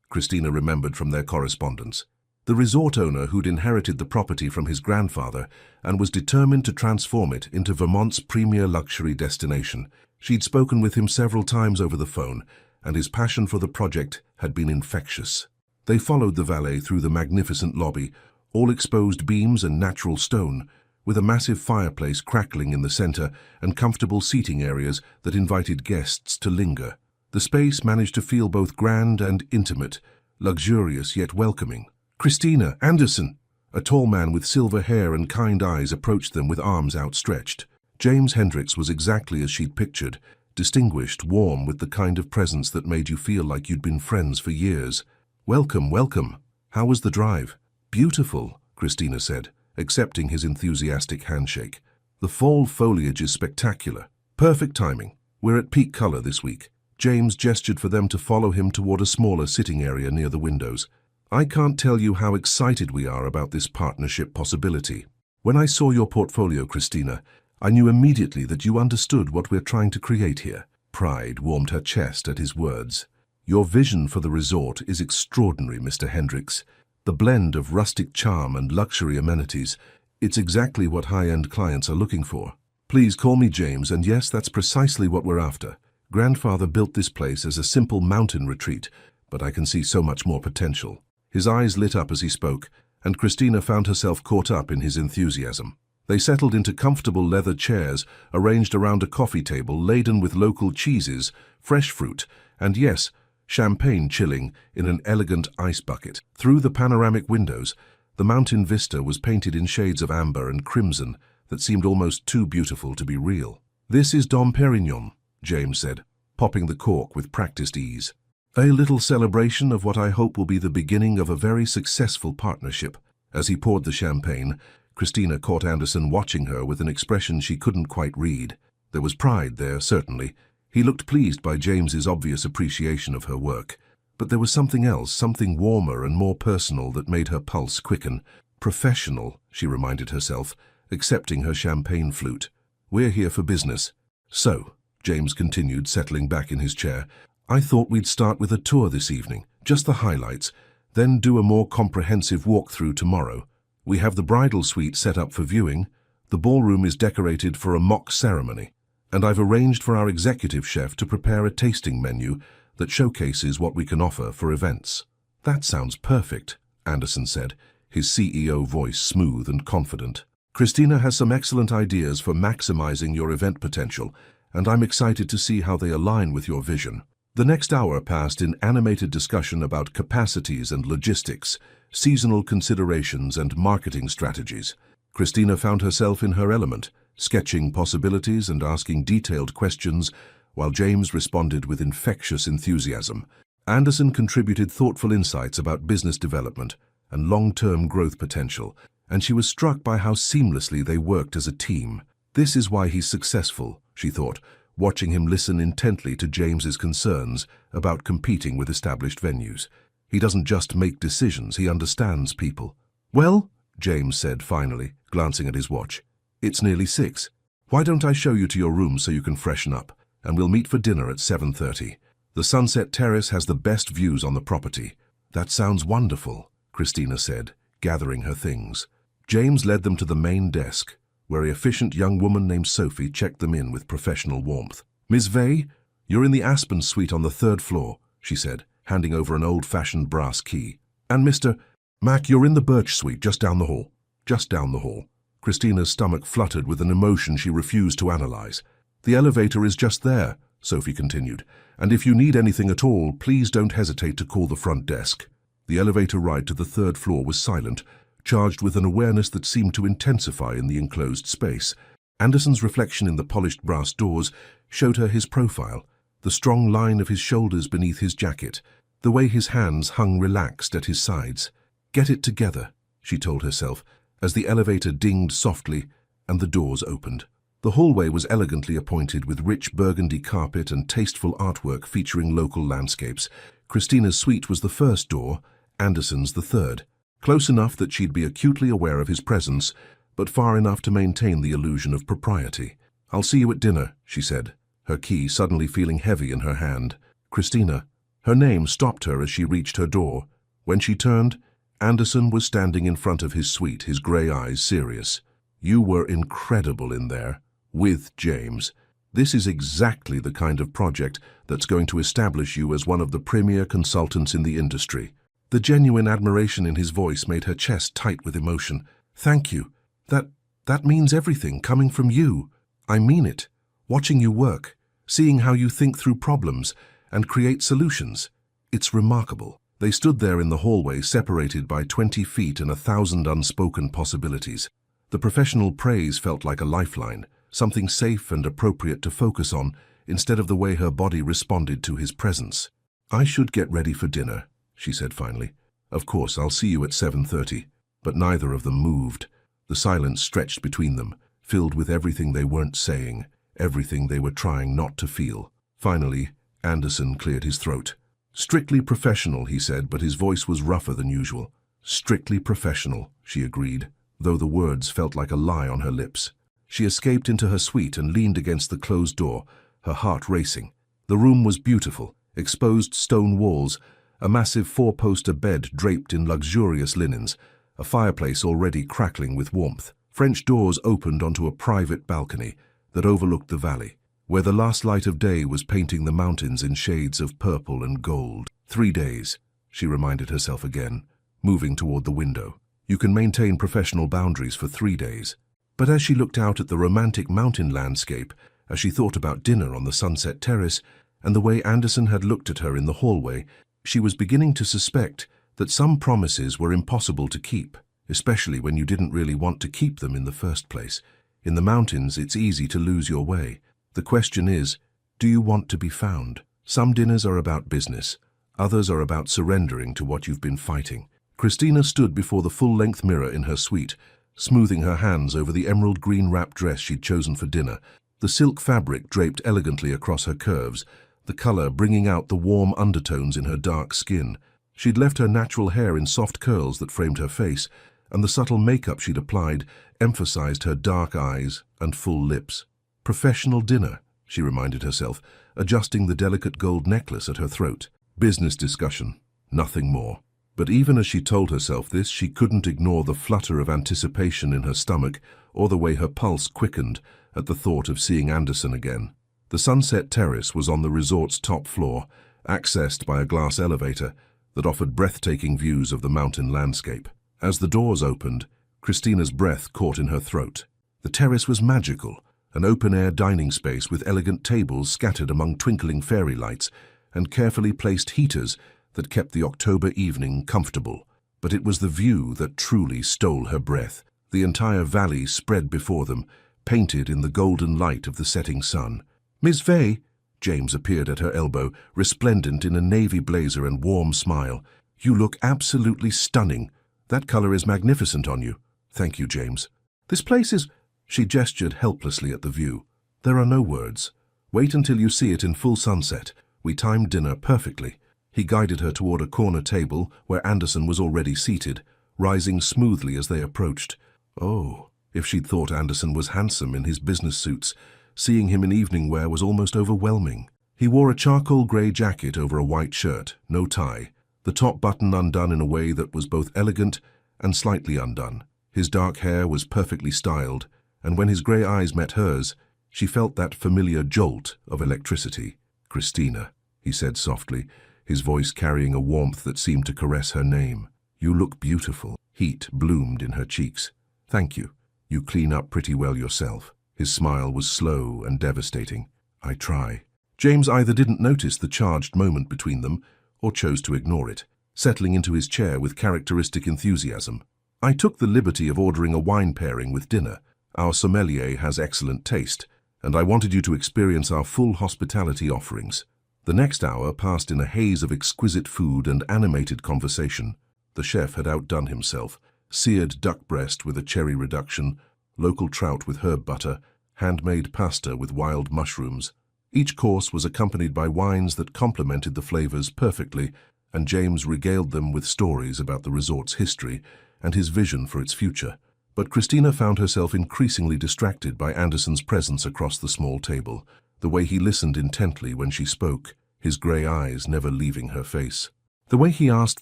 Christina remembered from their correspondence. The resort owner who'd inherited the property from his grandfather and was determined to transform it into Vermont's premier luxury destination. She'd spoken with him several times over the phone, and his passion for the project had been infectious. They followed the valet through the magnificent lobby, all exposed beams and natural stone, with a massive fireplace crackling in the center and comfortable seating areas that invited guests to linger. The space managed to feel both grand and intimate, luxurious yet welcoming. "Christina, Anderson!" A tall man with silver hair and kind eyes approached them with arms outstretched. James Hendricks was exactly as she'd pictured, distinguished, warm, with the kind of presence that made you feel like you'd been friends for years. "Welcome, welcome. How was the drive?" "Beautiful," Christina said, accepting his enthusiastic handshake. "The fall foliage is spectacular. Perfect timing. We're at peak color this week." James gestured for them to follow him toward a smaller sitting area near the windows. "I can't tell you how excited we are about this partnership possibility. When I saw your portfolio, Christina, I knew immediately that you understood what we're trying to create here." Pride warmed her chest at his words. "Your vision for the resort is extraordinary, Mr. Hendricks. The blend of rustic charm and luxury amenities, it's exactly what high-end clients are looking for." "Please call me James, and yes, that's precisely what we're after. Grandfather built this place as a simple mountain retreat, but I can see so much more potential." His eyes lit up as he spoke, and Christina found herself caught up in his enthusiasm. They settled into comfortable leather chairs arranged around a coffee table laden with local cheeses, fresh fruit, and yes, champagne chilling in an elegant ice bucket. Through the panoramic windows, the mountain vista was painted in shades of amber and crimson that seemed almost too beautiful to be real. "This is Dom Perignon," James said, popping the cork with practiced ease. "A little celebration of what I hope will be the beginning of a very successful partnership." As he poured the champagne, Christina caught Anderson watching her with an expression she couldn't quite read. There was pride there, certainly. He looked pleased by James's obvious appreciation of her work. But there was something else, something warmer and more personal that made her pulse quicken. "Professional," she reminded herself, accepting her champagne flute. "We're here for business." "So," James continued, settling back in his chair, "I thought we'd start with a tour this evening, just the highlights, then do a more comprehensive walkthrough tomorrow. We have the bridal suite set up for viewing, the ballroom is decorated for a mock ceremony, and I've arranged for our executive chef to prepare a tasting menu that showcases what we can offer for events." "That sounds perfect," Anderson said, his CEO voice smooth and confident. "Christina has some excellent ideas for maximizing your event potential, and I'm excited to see how they align with your vision." The next hour passed in animated discussion about capacities and logistics, seasonal considerations and marketing strategies. Christina found herself in her element, sketching possibilities and asking detailed questions, while James responded with infectious enthusiasm. Anderson contributed thoughtful insights about business development and long-term growth potential, and she was struck by how seamlessly they worked as a team. "This is why he's successful," she thought, watching him listen intently to James's concerns about competing with established venues. "He doesn't just make decisions, he understands people." Well, James said finally, glancing at his watch. It's nearly 6. Why don't I show you to your room so you can freshen up, and we'll meet for dinner at 7:30. The Sunset Terrace has the best views on the property. That sounds wonderful, Christina said, gathering her things. James led them to the main desk, where an efficient young woman named Sophie checked them in with professional warmth. Miss Vey, you're in the Aspen suite on the 3rd floor, she said, handing over an old-fashioned brass key. And Mr. Mac, you're in the Birch suite just down the hall. Just down the hall. Christina's stomach fluttered with an emotion she refused to analyze. The elevator is just there, Sophie continued, and if you need anything at all, please don't hesitate to call the front desk. The elevator ride to the 3rd floor was silent, charged with an awareness that seemed to intensify in the enclosed space. Anderson's reflection in the polished brass doors showed her his profile, the strong line of his shoulders beneath his jacket, the way his hands hung relaxed at his sides. Get it together, she told herself, as the elevator dinged softly and the doors opened. The hallway was elegantly appointed with rich burgundy carpet and tasteful artwork featuring local landscapes. Christina's suite was the first door, Anderson's the 3rd. Close enough that she'd be acutely aware of his presence, but far enough to maintain the illusion of propriety. I'll see you at dinner, she said, her key suddenly feeling heavy in her hand. Christina. Her name stopped her as she reached her door. When she turned, Anderson was standing in front of his suite, his grey eyes serious. You were incredible in there, with James. This is exactly the kind of project that's going to establish you as one of the premier consultants in the industry. The genuine admiration in his voice made her chest tight with emotion. Thank you. That means everything coming from you. I mean it. Watching you work, seeing how you think through problems and create solutions. It's remarkable. They stood there in the hallway, separated by 20 feet and 1,000 unspoken possibilities. The professional praise felt like a lifeline, something safe and appropriate to focus on, instead of the way her body responded to his presence. I should get ready for dinner, she said finally. Of course, I'll see you at 7:30. But neither of them moved. The silence stretched between them, filled with everything they weren't saying, everything they were trying not to feel. Finally, Anderson cleared his throat. Strictly professional, he said, but his voice was rougher than usual. Strictly professional, she agreed, though the words felt like a lie on her lips. She escaped into her suite and leaned against the closed door, her heart racing. The room was beautiful, exposed stone walls, a massive 4-poster bed draped in luxurious linens, a fireplace already crackling with warmth. French doors opened onto a private balcony that overlooked the valley, where the last light of day was painting the mountains in shades of purple and gold. 3 days, she reminded herself again, moving toward the window. You can maintain professional boundaries for 3 days. But as she looked out at the romantic mountain landscape, as she thought about dinner on the Sunset Terrace, and the way Anderson had looked at her in the hallway, she was beginning to suspect that some promises were impossible to keep, especially when you didn't really want to keep them in the first place. In the mountains, it's easy to lose your way. The question is, do you want to be found? Some dinners are about business. Others are about surrendering to what you've been fighting. Christina stood before the full-length mirror in her suite, smoothing her hands over the emerald green wrap dress she'd chosen for dinner, the silk fabric draped elegantly across her curves, the color bringing out the warm undertones in her dark skin. She'd left her natural hair in soft curls that framed her face, and the subtle makeup she'd applied emphasized her dark eyes and full lips. Professional dinner, she reminded herself, adjusting the delicate gold necklace at her throat. Business discussion, nothing more. But even as she told herself this, she couldn't ignore the flutter of anticipation in her stomach or the way her pulse quickened at the thought of seeing Anderson again. The Sunset Terrace was on the resort's top floor, accessed by a glass elevator that offered breathtaking views of the mountain landscape. As the doors opened, Christina's breath caught in her throat. The terrace was magical, an open-air dining space with elegant tables scattered among twinkling fairy lights and carefully placed heaters that kept the October evening comfortable. But it was the view that truly stole her breath. The entire valley spread before them, painted in the golden light of the setting sun. Miss Vey, James appeared at her elbow, resplendent in a navy blazer and warm smile. You look absolutely stunning. That color is magnificent on you. Thank you, James. This place is... She gestured helplessly at the view. There are no words. Wait until you see it in full sunset. We timed dinner perfectly. He guided her toward a corner table where Anderson was already seated, rising smoothly as they approached. Oh, if she'd thought Anderson was handsome in his business suits, seeing him in evening wear was almost overwhelming. He wore a charcoal grey jacket over a white shirt, no tie, the top button undone in a way that was both elegant and slightly undone. His dark hair was perfectly styled, and when his grey eyes met hers, she felt that familiar jolt of electricity. "Christina," he said softly, his voice carrying a warmth that seemed to caress her name. "You look beautiful." Heat bloomed in her cheeks. "Thank you. You clean up pretty well yourself." His smile was slow and devastating. "I try." James either didn't notice the charged moment between them or chose to ignore it, settling into his chair with characteristic enthusiasm. "I took the liberty of ordering a wine pairing with dinner. Our sommelier has excellent taste, and I wanted you to experience our full hospitality offerings." The next hour passed in a haze of exquisite food and animated conversation. The chef had outdone himself. Seared duck breast with a cherry reduction, local trout with herb butter, handmade pasta with wild mushrooms. Each course was accompanied by wines that complemented the flavors perfectly, and James regaled them with stories about the resort's history and his vision for its future. But Christina found herself increasingly distracted by Anderson's presence across the small table, the way he listened intently when she spoke, his grey eyes never leaving her face. The way he asked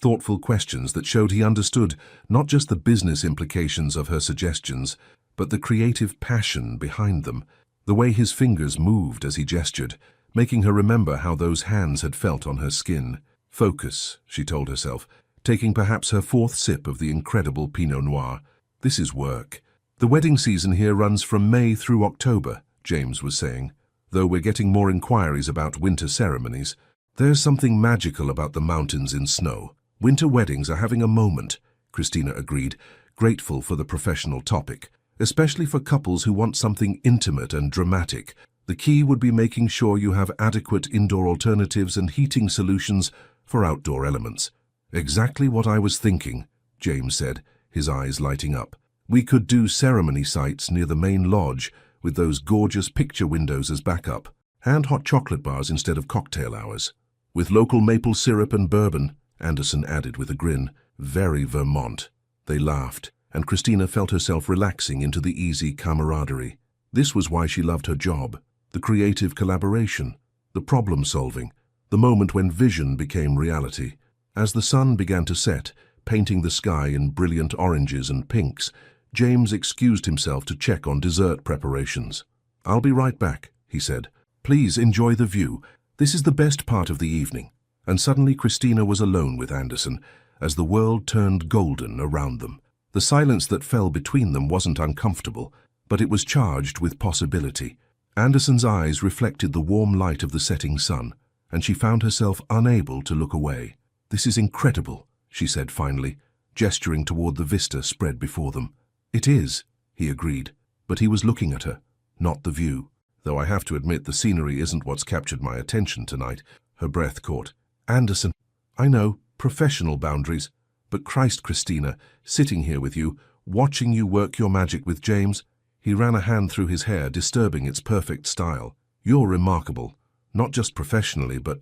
thoughtful questions that showed he understood not just the business implications of her suggestions, but the creative passion behind them. The way his fingers moved as he gestured, making her remember how those hands had felt on her skin. "Focus," she told herself, taking perhaps her fourth sip of the incredible Pinot Noir. "This is work." "The wedding season here runs from May through October," James was saying, "though we're getting more inquiries about winter ceremonies. There's something magical about the mountains in snow. Winter weddings are having a moment," Christina agreed, grateful for the professional topic, "especially for couples who want something intimate and dramatic. The key would be making sure you have adequate indoor alternatives and heating solutions for outdoor elements." "Exactly what I was thinking," James said, his eyes lighting up. "We could do ceremony sites near the main lodge with those gorgeous picture windows as backup, and hot chocolate bars instead of cocktail hours. With local maple syrup and bourbon," Anderson added with a grin. "Very Vermont." They laughed, and Christina felt herself relaxing into the easy camaraderie. This was why she loved her job: the creative collaboration, the problem-solving, the moment when vision became reality. As the sun began to set, painting the sky in brilliant oranges and pinks, James excused himself to check on dessert preparations. "I'll be right back," he said. "Please enjoy the view. This is the best part of the evening." And suddenly Christina was alone with Anderson, as the world turned golden around them. The silence that fell between them wasn't uncomfortable, but it was charged with possibility. Anderson's eyes reflected the warm light of the setting sun, and she found herself unable to look away. "This is incredible," she said finally, gesturing toward the vista spread before them. "It is," he agreed, but he was looking at her, not the view. "Though I have to admit the scenery isn't what's captured my attention tonight." Her breath caught. "Anderson, I know, professional boundaries, but Christ, Christina, sitting here with you, watching you work your magic with James." He ran a hand through his hair, disturbing its perfect style. "You're remarkable, not just professionally, but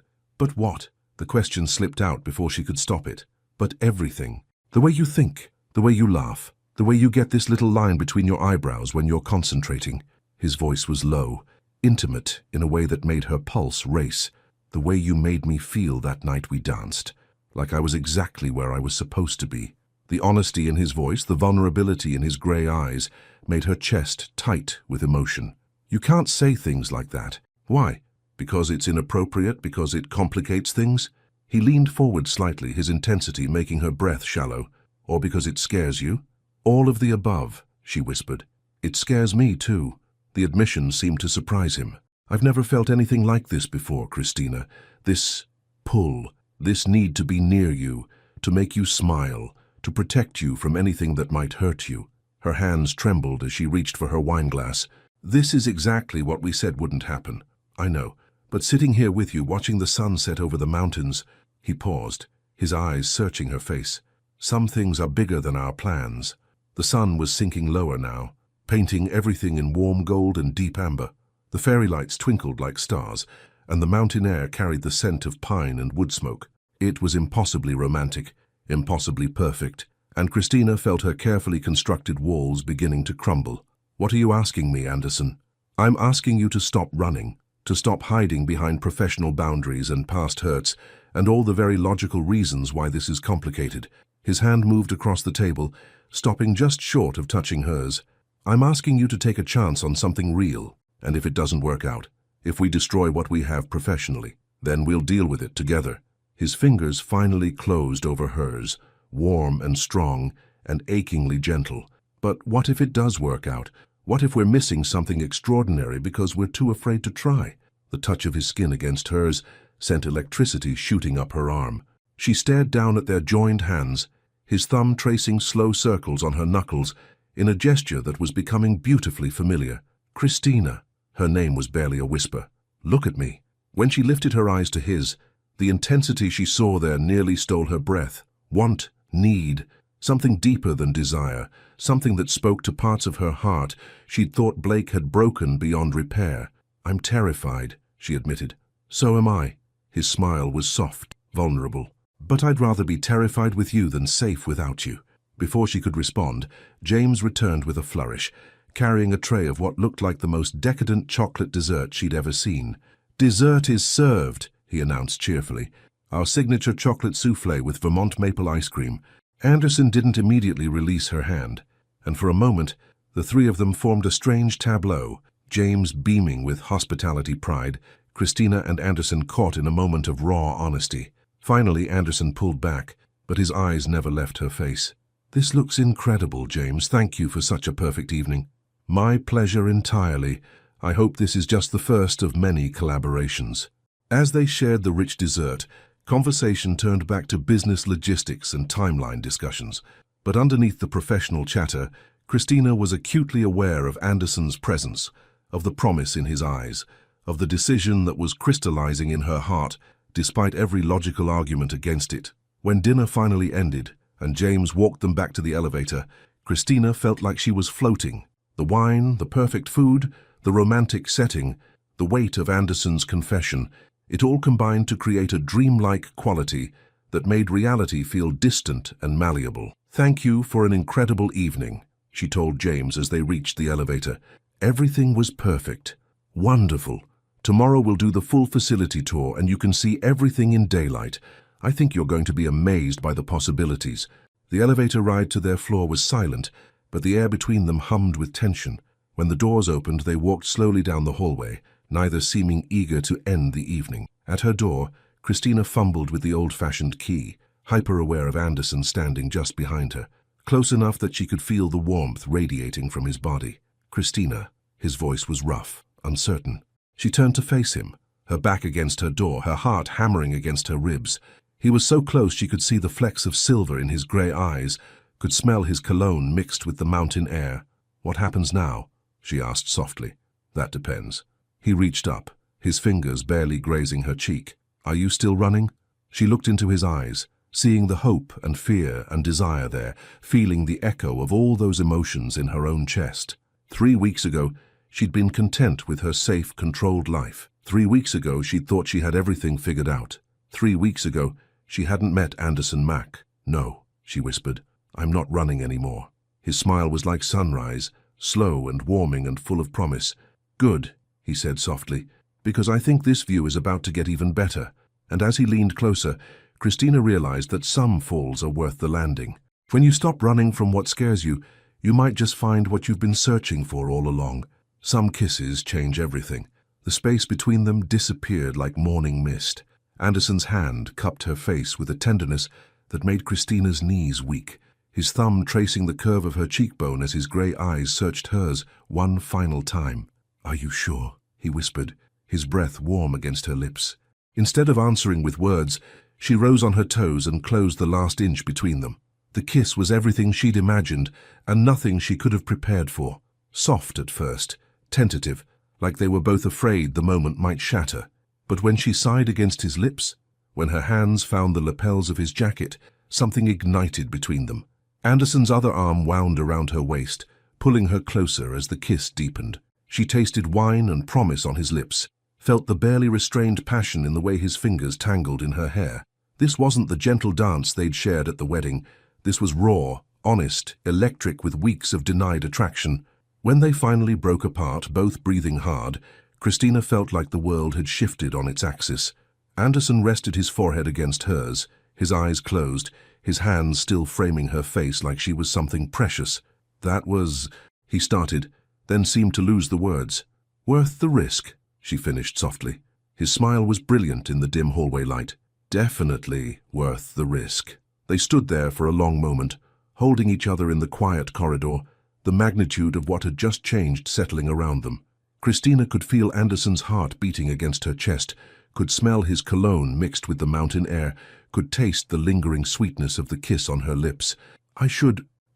what?" The question slipped out before she could stop it. "But everything. The way you think, the way you laugh, the way you get this little line between your eyebrows when you're concentrating." His voice was low, intimate in a way that made her pulse race. "The way you made me feel that night we danced, like I was exactly where I was supposed to be." The honesty in his voice, the vulnerability in his grey eyes, made her chest tight with emotion. "You can't say things like that." "Why? Because it's inappropriate? Because it complicates things?" He leaned forward slightly, his intensity making her breath shallow. "Or because it scares you?" "All of the above," she whispered. "It scares me too." The admission seemed to surprise him. "I've never felt anything like this before, Christina. This pull, this need to be near you, to make you smile, to protect you from anything that might hurt you." Her hands trembled as she reached for her wineglass. "This is exactly what we said wouldn't happen. I know, but sitting here with you, watching the sun set over the mountains..." He paused, his eyes searching her face. "Some things are bigger than our plans." The sun was sinking lower now, painting everything in warm gold and deep amber. The fairy lights twinkled like stars, and the mountain air carried the scent of pine and wood smoke. It was impossibly romantic, impossibly perfect, and Christina felt her carefully constructed walls beginning to crumble. "What are you asking me, Anderson?" "I'm asking you to stop running, to stop hiding behind professional boundaries and past hurts, and all the very logical reasons why this is complicated." His hand moved across the table, stopping just short of touching hers. "I'm asking you to take a chance on something real, and if it doesn't work out, if we destroy what we have professionally, then we'll deal with it together." His fingers finally closed over hers, warm and strong and achingly gentle. "But what if it does work out? What if we're missing something extraordinary because we're too afraid to try?" The touch of his skin against hers sent electricity shooting up her arm. She stared down at their joined hands, his thumb tracing slow circles on her knuckles in a gesture that was becoming beautifully familiar. "Christina." Her name was barely a whisper. "Look at me." When she lifted her eyes to his, the intensity she saw there nearly stole her breath. Want, need, something deeper than desire, something that spoke to parts of her heart she'd thought Blake had broken beyond repair. "I'm terrified," she admitted. "So am I." His smile was soft, vulnerable. "But I'd rather be terrified with you than safe without you." Before she could respond, James returned with a flourish, carrying a tray of what looked like the most decadent chocolate dessert she'd ever seen. "Dessert is served," he announced cheerfully. "Our signature chocolate soufflé with Vermont maple ice cream." Anderson didn't immediately release her hand, and for a moment, the three of them formed a strange tableau, James beaming with hospitality pride, Christina and Anderson caught in a moment of raw honesty. Finally, Anderson pulled back, but his eyes never left her face. "This looks incredible, James. Thank you for such a perfect evening." "My pleasure entirely. I hope this is just the first of many collaborations." As they shared the rich dessert, conversation turned back to business logistics and timeline discussions. But underneath the professional chatter, Christina was acutely aware of Anderson's presence, of the promise in his eyes, of the decision that was crystallizing in her heart, despite every logical argument against it. When dinner finally ended, and James walked them back to the elevator, Christina felt like she was floating. The wine, the perfect food, the romantic setting, the weight of Anderson's confession, it all combined to create a dreamlike quality that made reality feel distant and malleable. "Thank you for an incredible evening," she told James as they reached the elevator. "Everything was perfect. Wonderful. Tomorrow we'll do the full facility tour and you can see everything in daylight. I think you're going to be amazed by the possibilities." The elevator ride to their floor was silent, but the air between them hummed with tension. When the doors opened, they walked slowly down the hallway, neither seeming eager to end the evening. At her door, Christina fumbled with the old-fashioned key, hyper-aware of Anderson standing just behind her, close enough that she could feel the warmth radiating from his body. "Christina." His voice was rough, uncertain. She turned to face him, her back against her door, her heart hammering against her ribs. He was so close she could see the flecks of silver in his grey eyes, could smell his cologne mixed with the mountain air. "What happens now?" she asked softly. "That depends." He reached up, his fingers barely grazing her cheek. "Are you still running?" She looked into his eyes, seeing the hope and fear and desire there, feeling the echo of all those emotions in her own chest. 3 weeks ago, she'd been content with her safe, controlled life. 3 weeks ago, she'd thought she had everything figured out. 3 weeks ago, she hadn't met Anderson Mack. "No," she whispered, "I'm not running anymore." His smile was like sunrise, slow and warming and full of promise. "Good," he said softly, "because I think this view is about to get even better." And as he leaned closer, Christina realized that some falls are worth the landing. When you stop running from what scares you, you might just find what you've been searching for all along. Some kisses change everything. The space between them disappeared like morning mist. Anderson's hand cupped her face with a tenderness that made Christina's knees weak, his thumb tracing the curve of her cheekbone as his grey eyes searched hers one final time. "Are you sure?" he whispered, his breath warm against her lips. Instead of answering with words, she rose on her toes and closed the last inch between them. The kiss was everything she'd imagined and nothing she could have prepared for. Soft at first, tentative, like they were both afraid the moment might shatter. But when she sighed against his lips, when her hands found the lapels of his jacket, something ignited between them. Anderson's other arm wound around her waist, pulling her closer as the kiss deepened. She tasted wine and promise on his lips, felt the barely restrained passion in the way his fingers tangled in her hair. This wasn't the gentle dance they'd shared at the wedding. This was raw, honest, electric with weeks of denied attraction. When they finally broke apart, both breathing hard, Christina felt like the world had shifted on its axis. Anderson rested his forehead against hers, his eyes closed, his hands still framing her face like she was something precious. That was, he started, then seemed to lose the words. Worth the risk, she finished softly. His smile was brilliant in the dim hallway light. Definitely worth the risk. They stood there for a long moment, holding each other in the quiet corridor, the magnitude of what had just changed settling around them. Christina could feel Anderson's heart beating against her chest, could smell his cologne mixed with the mountain air, could taste the lingering sweetness of the kiss on her lips.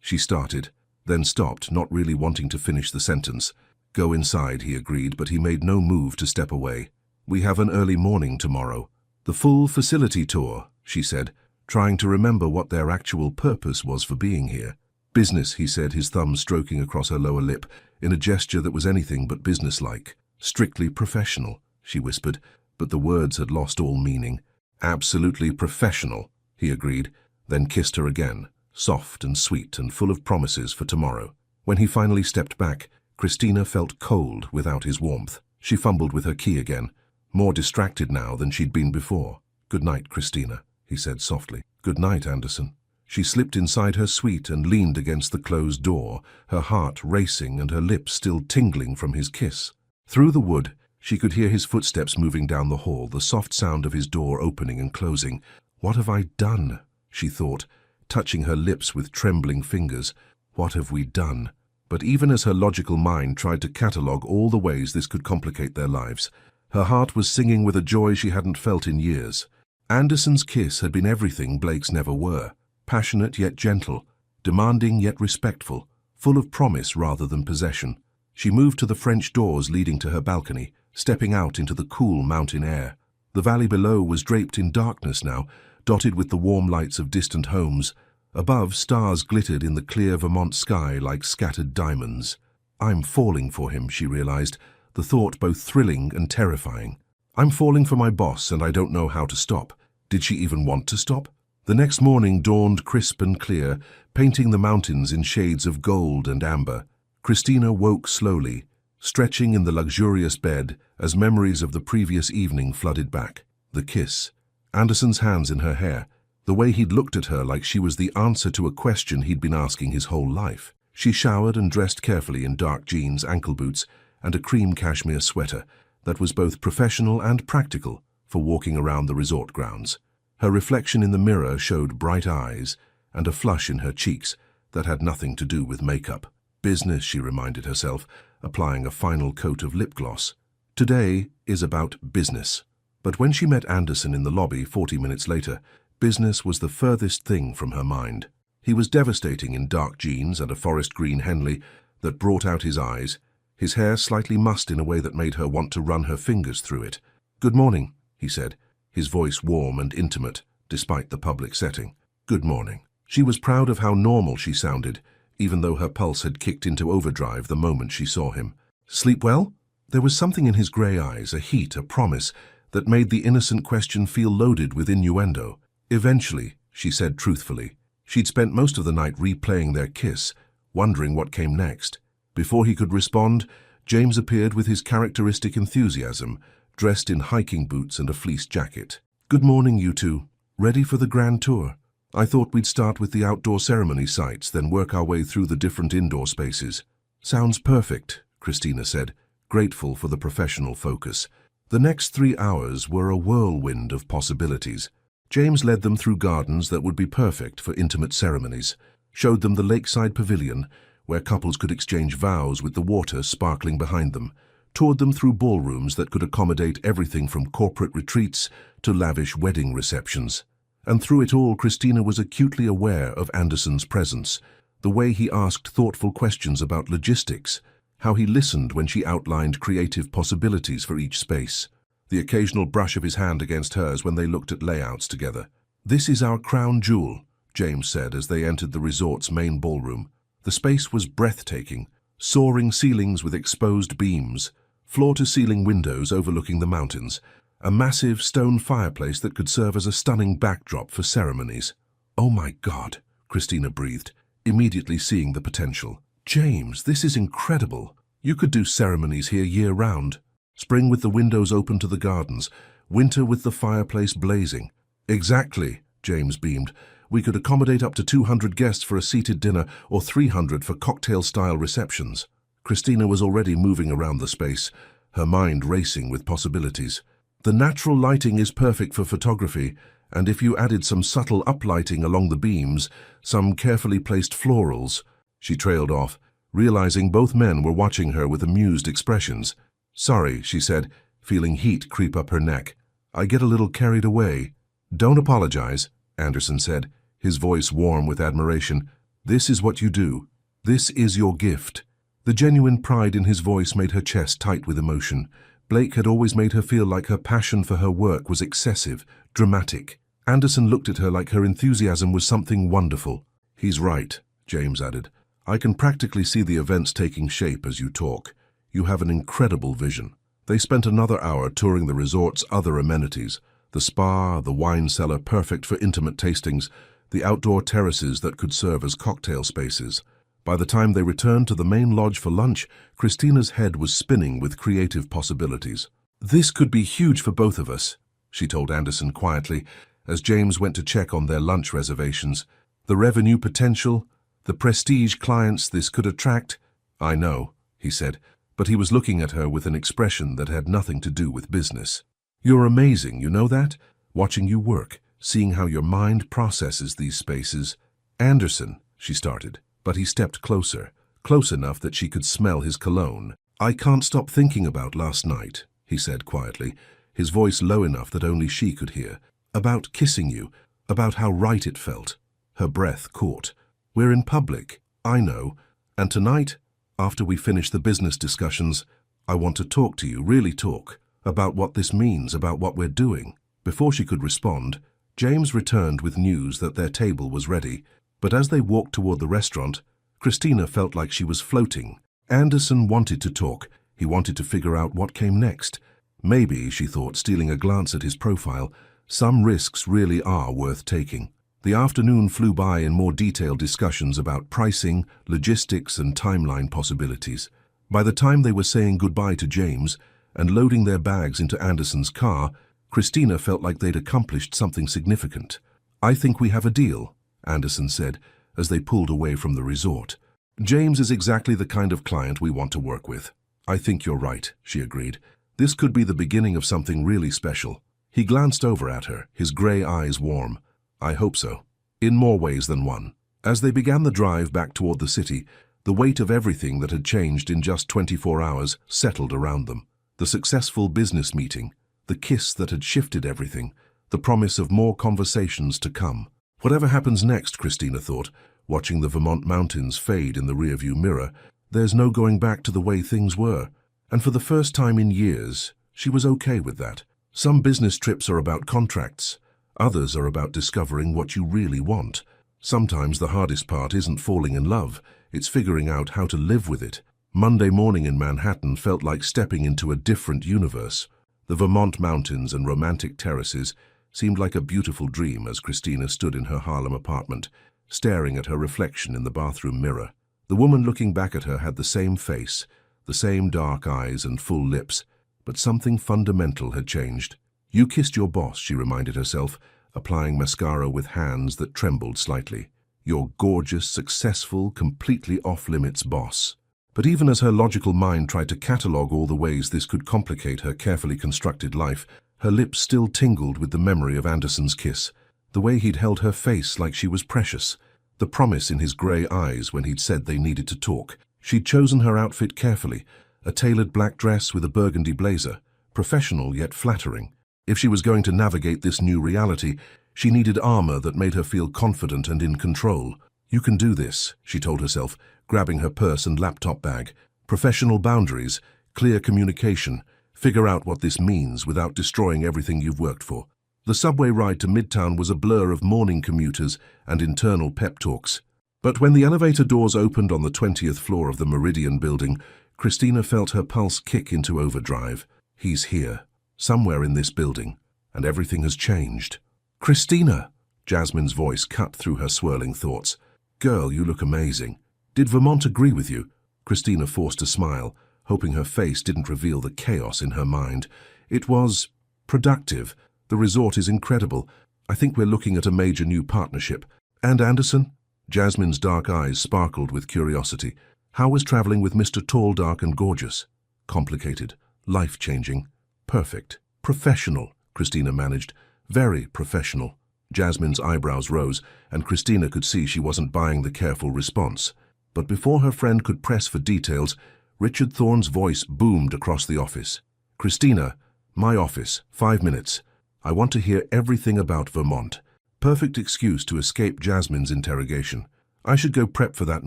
She started, then stopped, not really wanting to finish the sentence. Go inside, he agreed, but he made no move to step away. We have an early morning tomorrow. The full facility tour, she said, trying to remember what their actual purpose was for being here. Business, he said, his thumb stroking across her lower lip, in a gesture that was anything but businesslike. Strictly professional, she whispered, but the words had lost all meaning. Absolutely professional, he agreed, then kissed her again, soft and sweet and full of promises for tomorrow. When he finally stepped back, Christina felt cold without his warmth. She fumbled with her key again, more distracted now than she'd been before. Good night, Christina, he said softly. Good night, Anderson. She slipped inside her suite and leaned against the closed door, her heart racing and her lips still tingling from his kiss. Through the wood, she could hear his footsteps moving down the hall, the soft sound of his door opening and closing. What have I done? She thought, touching her lips with trembling fingers. What have we done? But even as her logical mind tried to catalogue all the ways this could complicate their lives, her heart was singing with a joy she hadn't felt in years. Anderson's kiss had been everything Blake's never were. Passionate yet gentle, demanding yet respectful, full of promise rather than possession. She moved to the French doors leading to her balcony, stepping out into the cool mountain air. The valley below was draped in darkness now, dotted with the warm lights of distant homes. Above, stars glittered in the clear Vermont sky like scattered diamonds. I'm falling for him, she realized, the thought both thrilling and terrifying. I'm falling for my boss and I don't know how to stop. Did she even want to stop? The next morning dawned crisp and clear, painting the mountains in shades of gold and amber. Christina woke slowly, stretching in the luxurious bed as memories of the previous evening flooded back. The kiss, Anderson's hands in her hair, the way he'd looked at her like she was the answer to a question he'd been asking his whole life. She showered and dressed carefully in dark jeans, ankle boots, and a cream cashmere sweater that was both professional and practical for walking around the resort grounds. Her reflection in the mirror showed bright eyes and a flush in her cheeks that had nothing to do with makeup. Business, she reminded herself, applying a final coat of lip gloss. Today is about business. But when she met Anderson in the lobby 40 minutes later, business was the furthest thing from her mind. He was devastating in dark jeans and a forest green Henley that brought out his eyes, his hair slightly mussed in a way that made her want to run her fingers through it. Good morning, he said, his voice warm and intimate, despite the public setting. Good morning. She was proud of how normal she sounded, even though her pulse had kicked into overdrive the moment she saw him. Sleep well? There was something in his grey eyes, a heat, a promise, that made the innocent question feel loaded with innuendo. Eventually, she said truthfully. She'd spent most of the night replaying their kiss, wondering what came next. Before he could respond, James appeared with his characteristic enthusiasm, dressed in hiking boots and a fleece jacket. Good morning, you two. Ready for the grand tour? I thought we'd start with the outdoor ceremony sites, then work our way through the different indoor spaces. Sounds perfect, Christina said, grateful for the professional focus. The next 3 hours were a whirlwind of possibilities. James led them through gardens that would be perfect for intimate ceremonies, showed them the lakeside pavilion, where couples could exchange vows with the water sparkling behind them, toured them through ballrooms that could accommodate everything from corporate retreats to lavish wedding receptions. And through it all, Christina was acutely aware of Anderson's presence, the way he asked thoughtful questions about logistics, how he listened when she outlined creative possibilities for each space, the occasional brush of his hand against hers when they looked at layouts together. This is our crown jewel, James said as they entered the resort's main ballroom. The space was breathtaking, soaring ceilings with exposed beams, floor-to-ceiling windows overlooking the mountains, a massive stone fireplace that could serve as a stunning backdrop for ceremonies. Oh my God, Christina breathed, immediately seeing the potential. James, this is incredible. You could do ceremonies here year-round. Spring with the windows open to the gardens, winter with the fireplace blazing. Exactly, James beamed. We could accommodate up to 200 guests for a seated dinner or 300 for cocktail-style receptions. Christina was already moving around the space, her mind racing with possibilities. The natural lighting is perfect for photography, and if you added some subtle uplighting along the beams, some carefully placed florals. She trailed off, realizing both men were watching her with amused expressions. Sorry, she said, feeling heat creep up her neck. I get a little carried away. Don't apologize, Anderson said, his voice warm with admiration. This is what you do. This is your gift. The genuine pride in his voice made her chest tight with emotion. Blake had always made her feel like her passion for her work was excessive, dramatic. Anderson looked at her like her enthusiasm was something wonderful. He's right, James added. I can practically see the events taking shape as you talk. You have an incredible vision. They spent another hour touring the resort's other amenities. The spa, the wine cellar perfect for intimate tastings, the outdoor terraces that could serve as cocktail spaces. By the time they returned to the main lodge for lunch, Christina's head was spinning with creative possibilities. This could be huge for both of us, she told Anderson quietly, as James went to check on their lunch reservations. The revenue potential, the prestige clients this could attract. I know, he said, but he was looking at her with an expression that had nothing to do with business. You're amazing, you know that? Watching you work, seeing how your mind processes these spaces. Anderson, she started, but he stepped closer, close enough that she could smell his cologne. I can't stop thinking about last night, he said quietly, his voice low enough that only she could hear. About kissing you, about how right it felt. Her breath caught. We're in public, I know, and tonight, after we finish the business discussions, I want to talk to you, really talk, about what this means, about what we're doing. Before she could respond, James returned with news that their table was ready, but as they walked toward the restaurant, Christina felt like she was floating. Anderson wanted to talk. He wanted to figure out what came next. Maybe, she thought, stealing a glance at his profile, some risks really are worth taking. The afternoon flew by in more detailed discussions about pricing, logistics, and timeline possibilities. By the time they were saying goodbye to James and loading their bags into Anderson's car, Christina felt like they'd accomplished something significant. I think we have a deal, Anderson said, as they pulled away from the resort. James is exactly the kind of client we want to work with. I think you're right, she agreed. This could be the beginning of something really special. He glanced over at her, his grey eyes warm. I hope so. In more ways than one. As they began the drive back toward the city, the weight of everything that had changed in just 24 hours settled around them. The successful business meeting, the kiss that had shifted everything, the promise of more conversations to come. Whatever happens next, Christina thought, watching the Vermont mountains fade in the rearview mirror, there's no going back to the way things were. And for the first time in years, she was okay with that. Some business trips are about contracts. Others are about discovering what you really want. Sometimes the hardest part isn't falling in love, it's figuring out how to live with it. Monday morning in Manhattan felt like stepping into a different universe. The Vermont mountains and romantic terraces seemed like a beautiful dream as Christina stood in her Harlem apartment, staring at her reflection in the bathroom mirror. The woman looking back at her had the same face, the same dark eyes and full lips, but something fundamental had changed. You kissed your boss, she reminded herself, applying mascara with hands that trembled slightly. Your gorgeous, successful, completely off-limits boss. But even as her logical mind tried to catalogue all the ways this could complicate her carefully constructed life, her lips still tingled with the memory of Anderson's kiss, the way he'd held her face like she was precious, the promise in his grey eyes when he'd said they needed to talk. She'd chosen her outfit carefully, a tailored black dress with a burgundy blazer, professional yet flattering. If she was going to navigate this new reality, she needed armor that made her feel confident and in control. You can do this, she told herself, grabbing her purse and laptop bag. Professional boundaries, clear communication, figure out what this means without destroying everything you've worked for. The subway ride to Midtown was a blur of morning commuters and internal pep talks. But when the elevator doors opened on the 20th floor of the Meridian building, Christina felt her pulse kick into overdrive. He's here, somewhere in this building, and everything has changed. Christina! Jasmine's voice cut through her swirling thoughts. Girl, you look amazing. Did Vermont agree with you? Christina forced a smile, hoping her face didn't reveal the chaos in her mind. It was productive. The resort is incredible. I think we're looking at a major new partnership. And Anderson? Jasmine's dark eyes sparkled with curiosity. How was traveling with Mr. Tall, Dark and Gorgeous? Complicated, life-changing, perfect, professional, Christina managed. Very professional. Jasmine's eyebrows rose, and Christina could see she wasn't buying the careful response. But before her friend could press for details, Richard Thorne's voice boomed across the office. Christina, my office, 5 minutes. I want to hear everything about Vermont. Perfect excuse to escape Jasmine's interrogation. I should go prep for that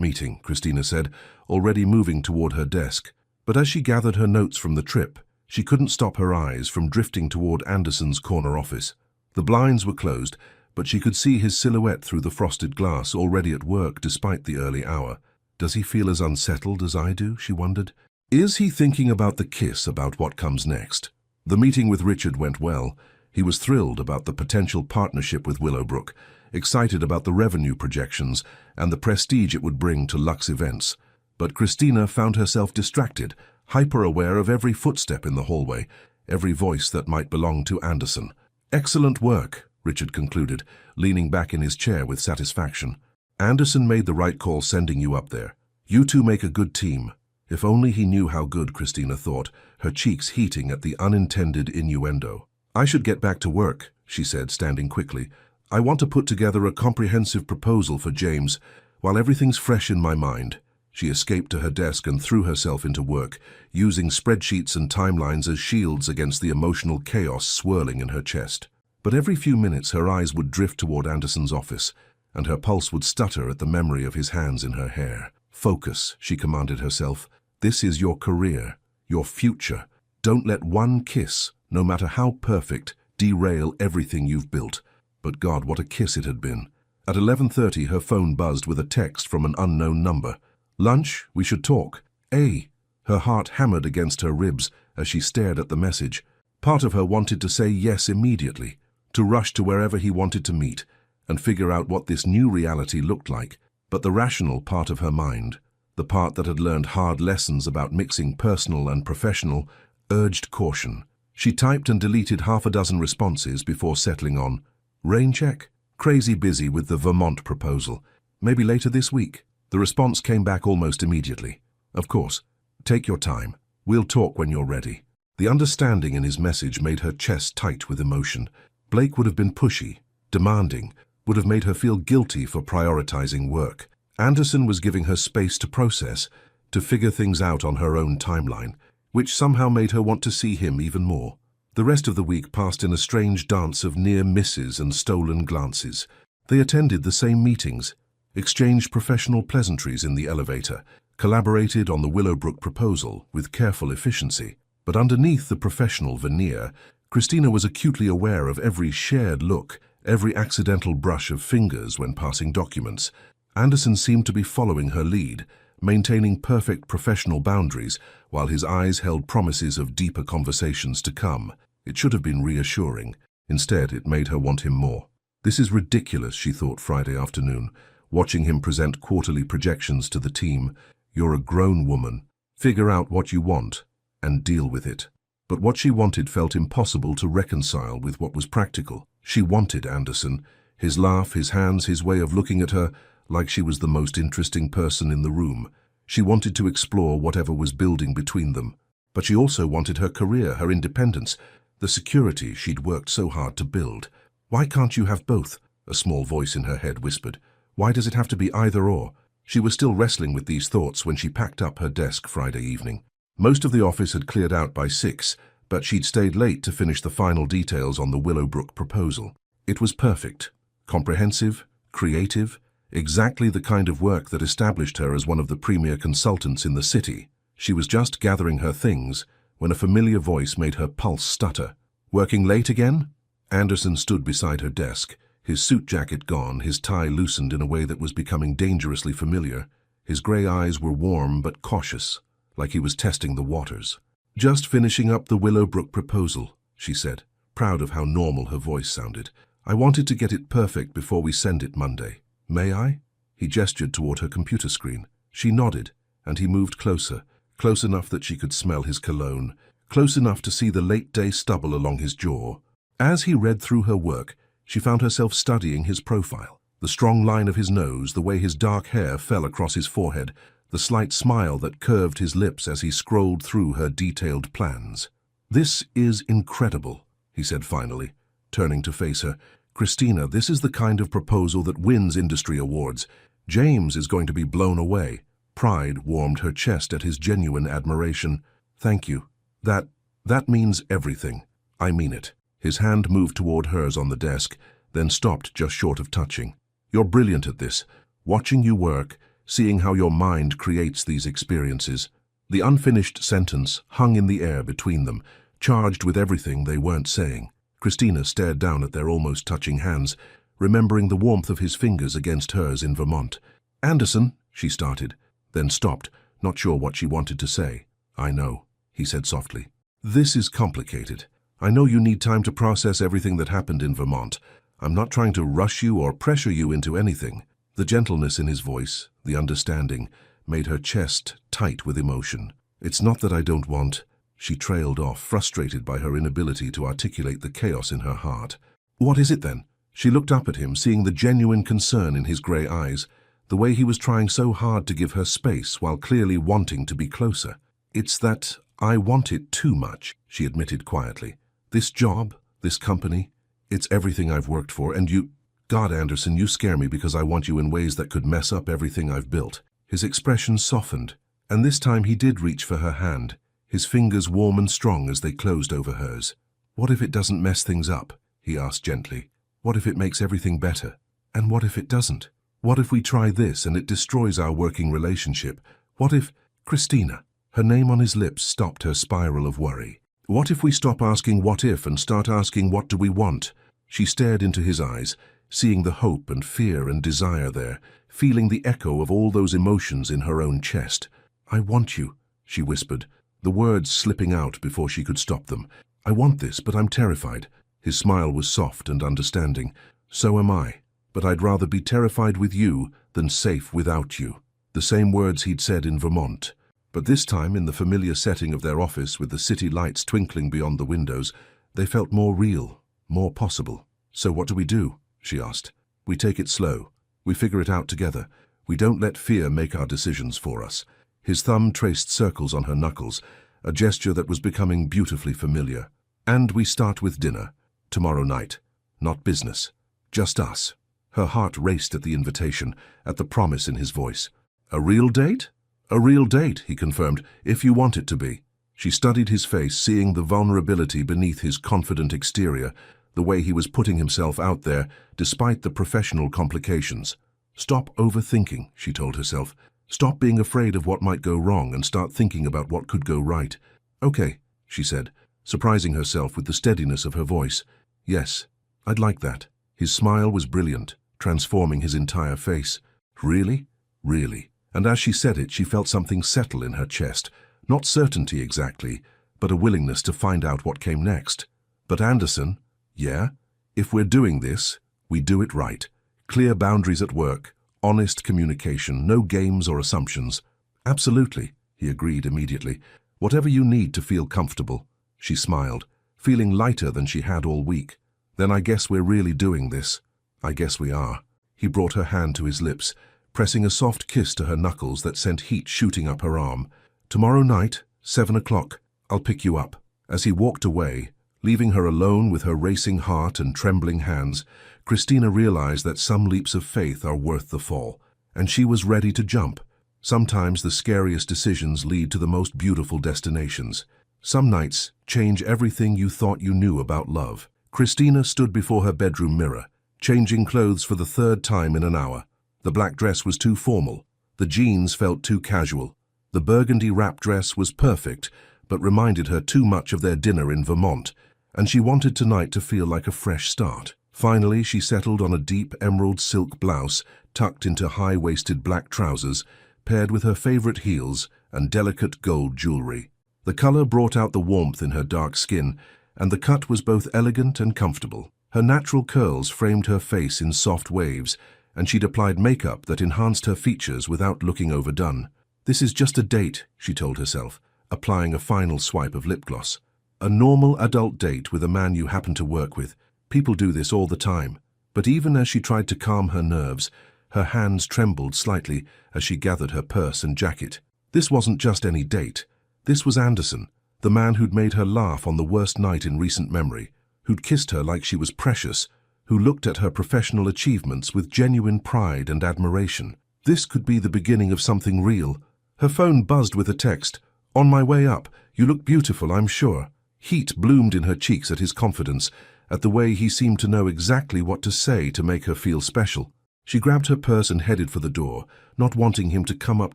meeting, Christina said, already moving toward her desk. But as she gathered her notes from the trip, she couldn't stop her eyes from drifting toward Anderson's corner office. The blinds were closed, but she could see his silhouette through the frosted glass, already at work despite the early hour. Does he feel as unsettled as I do, she wondered? Is he thinking about the kiss, about what comes next? The meeting with Richard went well. He was thrilled about the potential partnership with Willowbrook, excited about the revenue projections and the prestige it would bring to Lux events. But Christina found herself distracted, hyper-aware of every footstep in the hallway, every voice that might belong to Anderson. Excellent work, Richard concluded, leaning back in his chair with satisfaction. Anderson made the right call sending you up there. You two make a good team. If only he knew how good, Christina thought, her cheeks heating at the unintended innuendo. I should get back to work, she said, standing quickly. I want to put together a comprehensive proposal for James, while everything's fresh in my mind. She escaped to her desk and threw herself into work, using spreadsheets and timelines as shields against the emotional chaos swirling in her chest. But every few minutes her eyes would drift toward Anderson's office, and her pulse would stutter at the memory of his hands in her hair. Focus, she commanded herself. This is your career, your future. Don't let one kiss, no matter how perfect, derail everything you've built. But God, what a kiss it had been. At 11:30, her phone buzzed with a text from an unknown number. Lunch? We should talk. Her heart hammered against her ribs as she stared at the message. Part of her wanted to say yes immediately, to rush to wherever he wanted to meet, and figure out what this new reality looked like. But the rational part of her mind, the part that had learned hard lessons about mixing personal and professional, urged caution. She typed and deleted half a dozen responses before settling on, rain check? Crazy busy with the Vermont proposal. Maybe later this week. The response came back almost immediately. Of course. Take your time. We'll talk when you're ready. The understanding in his message made her chest tight with emotion. Blake would have been pushy, demanding, would have made her feel guilty for prioritizing work. Anderson was giving her space to process, to figure things out on her own timeline, which somehow made her want to see him even more. The rest of the week passed in a strange dance of near misses and stolen glances. They attended the same meetings, exchanged professional pleasantries in the elevator, collaborated on the Willowbrook proposal with careful efficiency. But underneath the professional veneer, Christina was acutely aware of every shared look, every accidental brush of fingers when passing documents. Anderson seemed to be following her lead, maintaining perfect professional boundaries, while his eyes held promises of deeper conversations to come. It should have been reassuring. Instead, it made her want him more. This is ridiculous, she thought Friday afternoon, watching him present quarterly projections to the team. You're a grown woman. Figure out what you want and deal with it. But what she wanted felt impossible to reconcile with what was practical. She wanted Anderson, his laugh, his hands, his way of looking at her, like she was the most interesting person in the room. She wanted to explore whatever was building between them. But she also wanted her career, her independence, the security she'd worked so hard to build. Why can't you have both? A small voice in her head whispered. Why does it have to be either or? She was still wrestling with these thoughts when she packed up her desk Friday evening. Most of the office had cleared out by 6, but she'd stayed late to finish the final details on the Willowbrook proposal. It was perfect, comprehensive, creative, exactly the kind of work that established her as one of the premier consultants in the city. She was just gathering her things when a familiar voice made her pulse stutter. Working late again? Anderson stood beside her desk, his suit jacket gone, his tie loosened in a way that was becoming dangerously familiar. His gray eyes were warm but cautious, like he was testing the waters. Just finishing up the Willowbrook proposal, she said, proud of how normal her voice sounded. I wanted to get it perfect before we send it Monday. May I? He gestured toward her computer screen. She nodded, and he moved closer, close enough that she could smell his cologne, close enough to see the late-day stubble along his jaw. As he read through her work, she found herself studying his profile. The strong line of his nose, the way his dark hair fell across his forehead, the slight smile that curved his lips as he scrolled through her detailed plans. "This is incredible," he said finally, turning to face her. "Christina, this is the kind of proposal that wins industry awards. James is going to be blown away." Pride warmed her chest at his genuine admiration. "Thank you. That means everything. I mean it." His hand moved toward hers on the desk, then stopped just short of touching. "You're brilliant at this. Watching you work, seeing how your mind creates these experiences." The unfinished sentence hung in the air between them, charged with everything they weren't saying. Christina stared down at their almost touching hands, remembering the warmth of his fingers against hers in Vermont. "Anderson," she started, then stopped, not sure what she wanted to say. "I know," he said softly. "This is complicated. I know you need time to process everything that happened in Vermont. I'm not trying to rush you or pressure you into anything." The gentleness in his voice, the understanding, made her chest tight with emotion. "It's not that I don't want—" She trailed off, frustrated by her inability to articulate the chaos in her heart. "What is it then?" She looked up at him, seeing the genuine concern in his grey eyes, the way he was trying so hard to give her space while clearly wanting to be closer. "It's that I want it too much," she admitted quietly. "This job, this company, it's everything I've worked for, and you— God, Anderson, you scare me because I want you in ways that could mess up everything I've built." His expression softened, and this time he did reach for her hand, his fingers warm and strong as they closed over hers. "What if it doesn't mess things up?" he asked gently. "What if it makes everything better? And what if it doesn't? What if we try this and it destroys our working relationship? What if—" Christina, her name on his lips, stopped her spiral of worry. "What if we stop asking what if and start asking what do we want?" She stared into his eyes, seeing the hope and fear and desire there, feeling the echo of all those emotions in her own chest. "I want you," she whispered, the words slipping out before she could stop them. "I want this, but I'm terrified." His smile was soft and understanding. "So am I, but I'd rather be terrified with you than safe without you." The same words he'd said in Vermont, but this time in the familiar setting of their office with the city lights twinkling beyond the windows, they felt more real, more possible. "So what do we do?" she asked. "We take it slow. We figure it out together. We don't let fear make our decisions for us." His thumb traced circles on her knuckles, a gesture that was becoming beautifully familiar. "And we start with dinner. Tomorrow night. Not business. Just us." Her heart raced at the invitation, at the promise in his voice. "A real date?" "A real date," he confirmed, "if you want it to be." She studied his face, seeing the vulnerability beneath his confident exterior, the way he was putting himself out there, despite the professional complications. "Stop overthinking," she told herself. "Stop being afraid of what might go wrong and start thinking about what could go right." "Okay," she said, surprising herself with the steadiness of her voice. "Yes, I'd like that." His smile was brilliant, transforming his entire face. "Really? Really?" And as she said it, she felt something settle in her chest. Not certainty exactly, but a willingness to find out what came next. "But Anderson, yeah? If we're doing this, we do it right. Clear boundaries at work, honest communication, no games or assumptions." "Absolutely," he agreed immediately. "Whatever you need to feel comfortable." She smiled, feeling lighter than she had all week. "Then I guess we're really doing this." "I guess we are." He brought her hand to his lips, pressing a soft kiss to her knuckles that sent heat shooting up her arm. "Tomorrow night, 7 o'clock, I'll pick you up." As he walked away, leaving her alone with her racing heart and trembling hands, Christina realized that some leaps of faith are worth the fall, and she was ready to jump. Sometimes the scariest decisions lead to the most beautiful destinations. Some nights change everything you thought you knew about love. Christina stood before her bedroom mirror, changing clothes for the third time in an hour. The black dress was too formal. The jeans felt too casual. The burgundy wrap dress was perfect, but reminded her too much of their dinner in Vermont, and she wanted tonight to feel like a fresh start. Finally, she settled on a deep emerald silk blouse tucked into high-waisted black trousers, paired with her favorite heels and delicate gold jewelry. The color brought out the warmth in her dark skin, and the cut was both elegant and comfortable. Her natural curls framed her face in soft waves, and she'd applied makeup that enhanced her features without looking overdone. "This is just a date," she told herself, applying a final swipe of lip gloss. "A normal adult date with a man you happen to work with. People do this all the time." But even as she tried to calm her nerves, her hands trembled slightly as she gathered her purse and jacket. This wasn't just any date. This was Anderson, the man who'd made her laugh on the worst night in recent memory, who'd kissed her like she was precious, who looked at her professional achievements with genuine pride and admiration. This could be the beginning of something real. Her phone buzzed with a text. "On my way up. You look beautiful, I'm sure." Heat bloomed in her cheeks at his confidence, at the way he seemed to know exactly what to say to make her feel special. She grabbed her purse and headed for the door, not wanting him to come up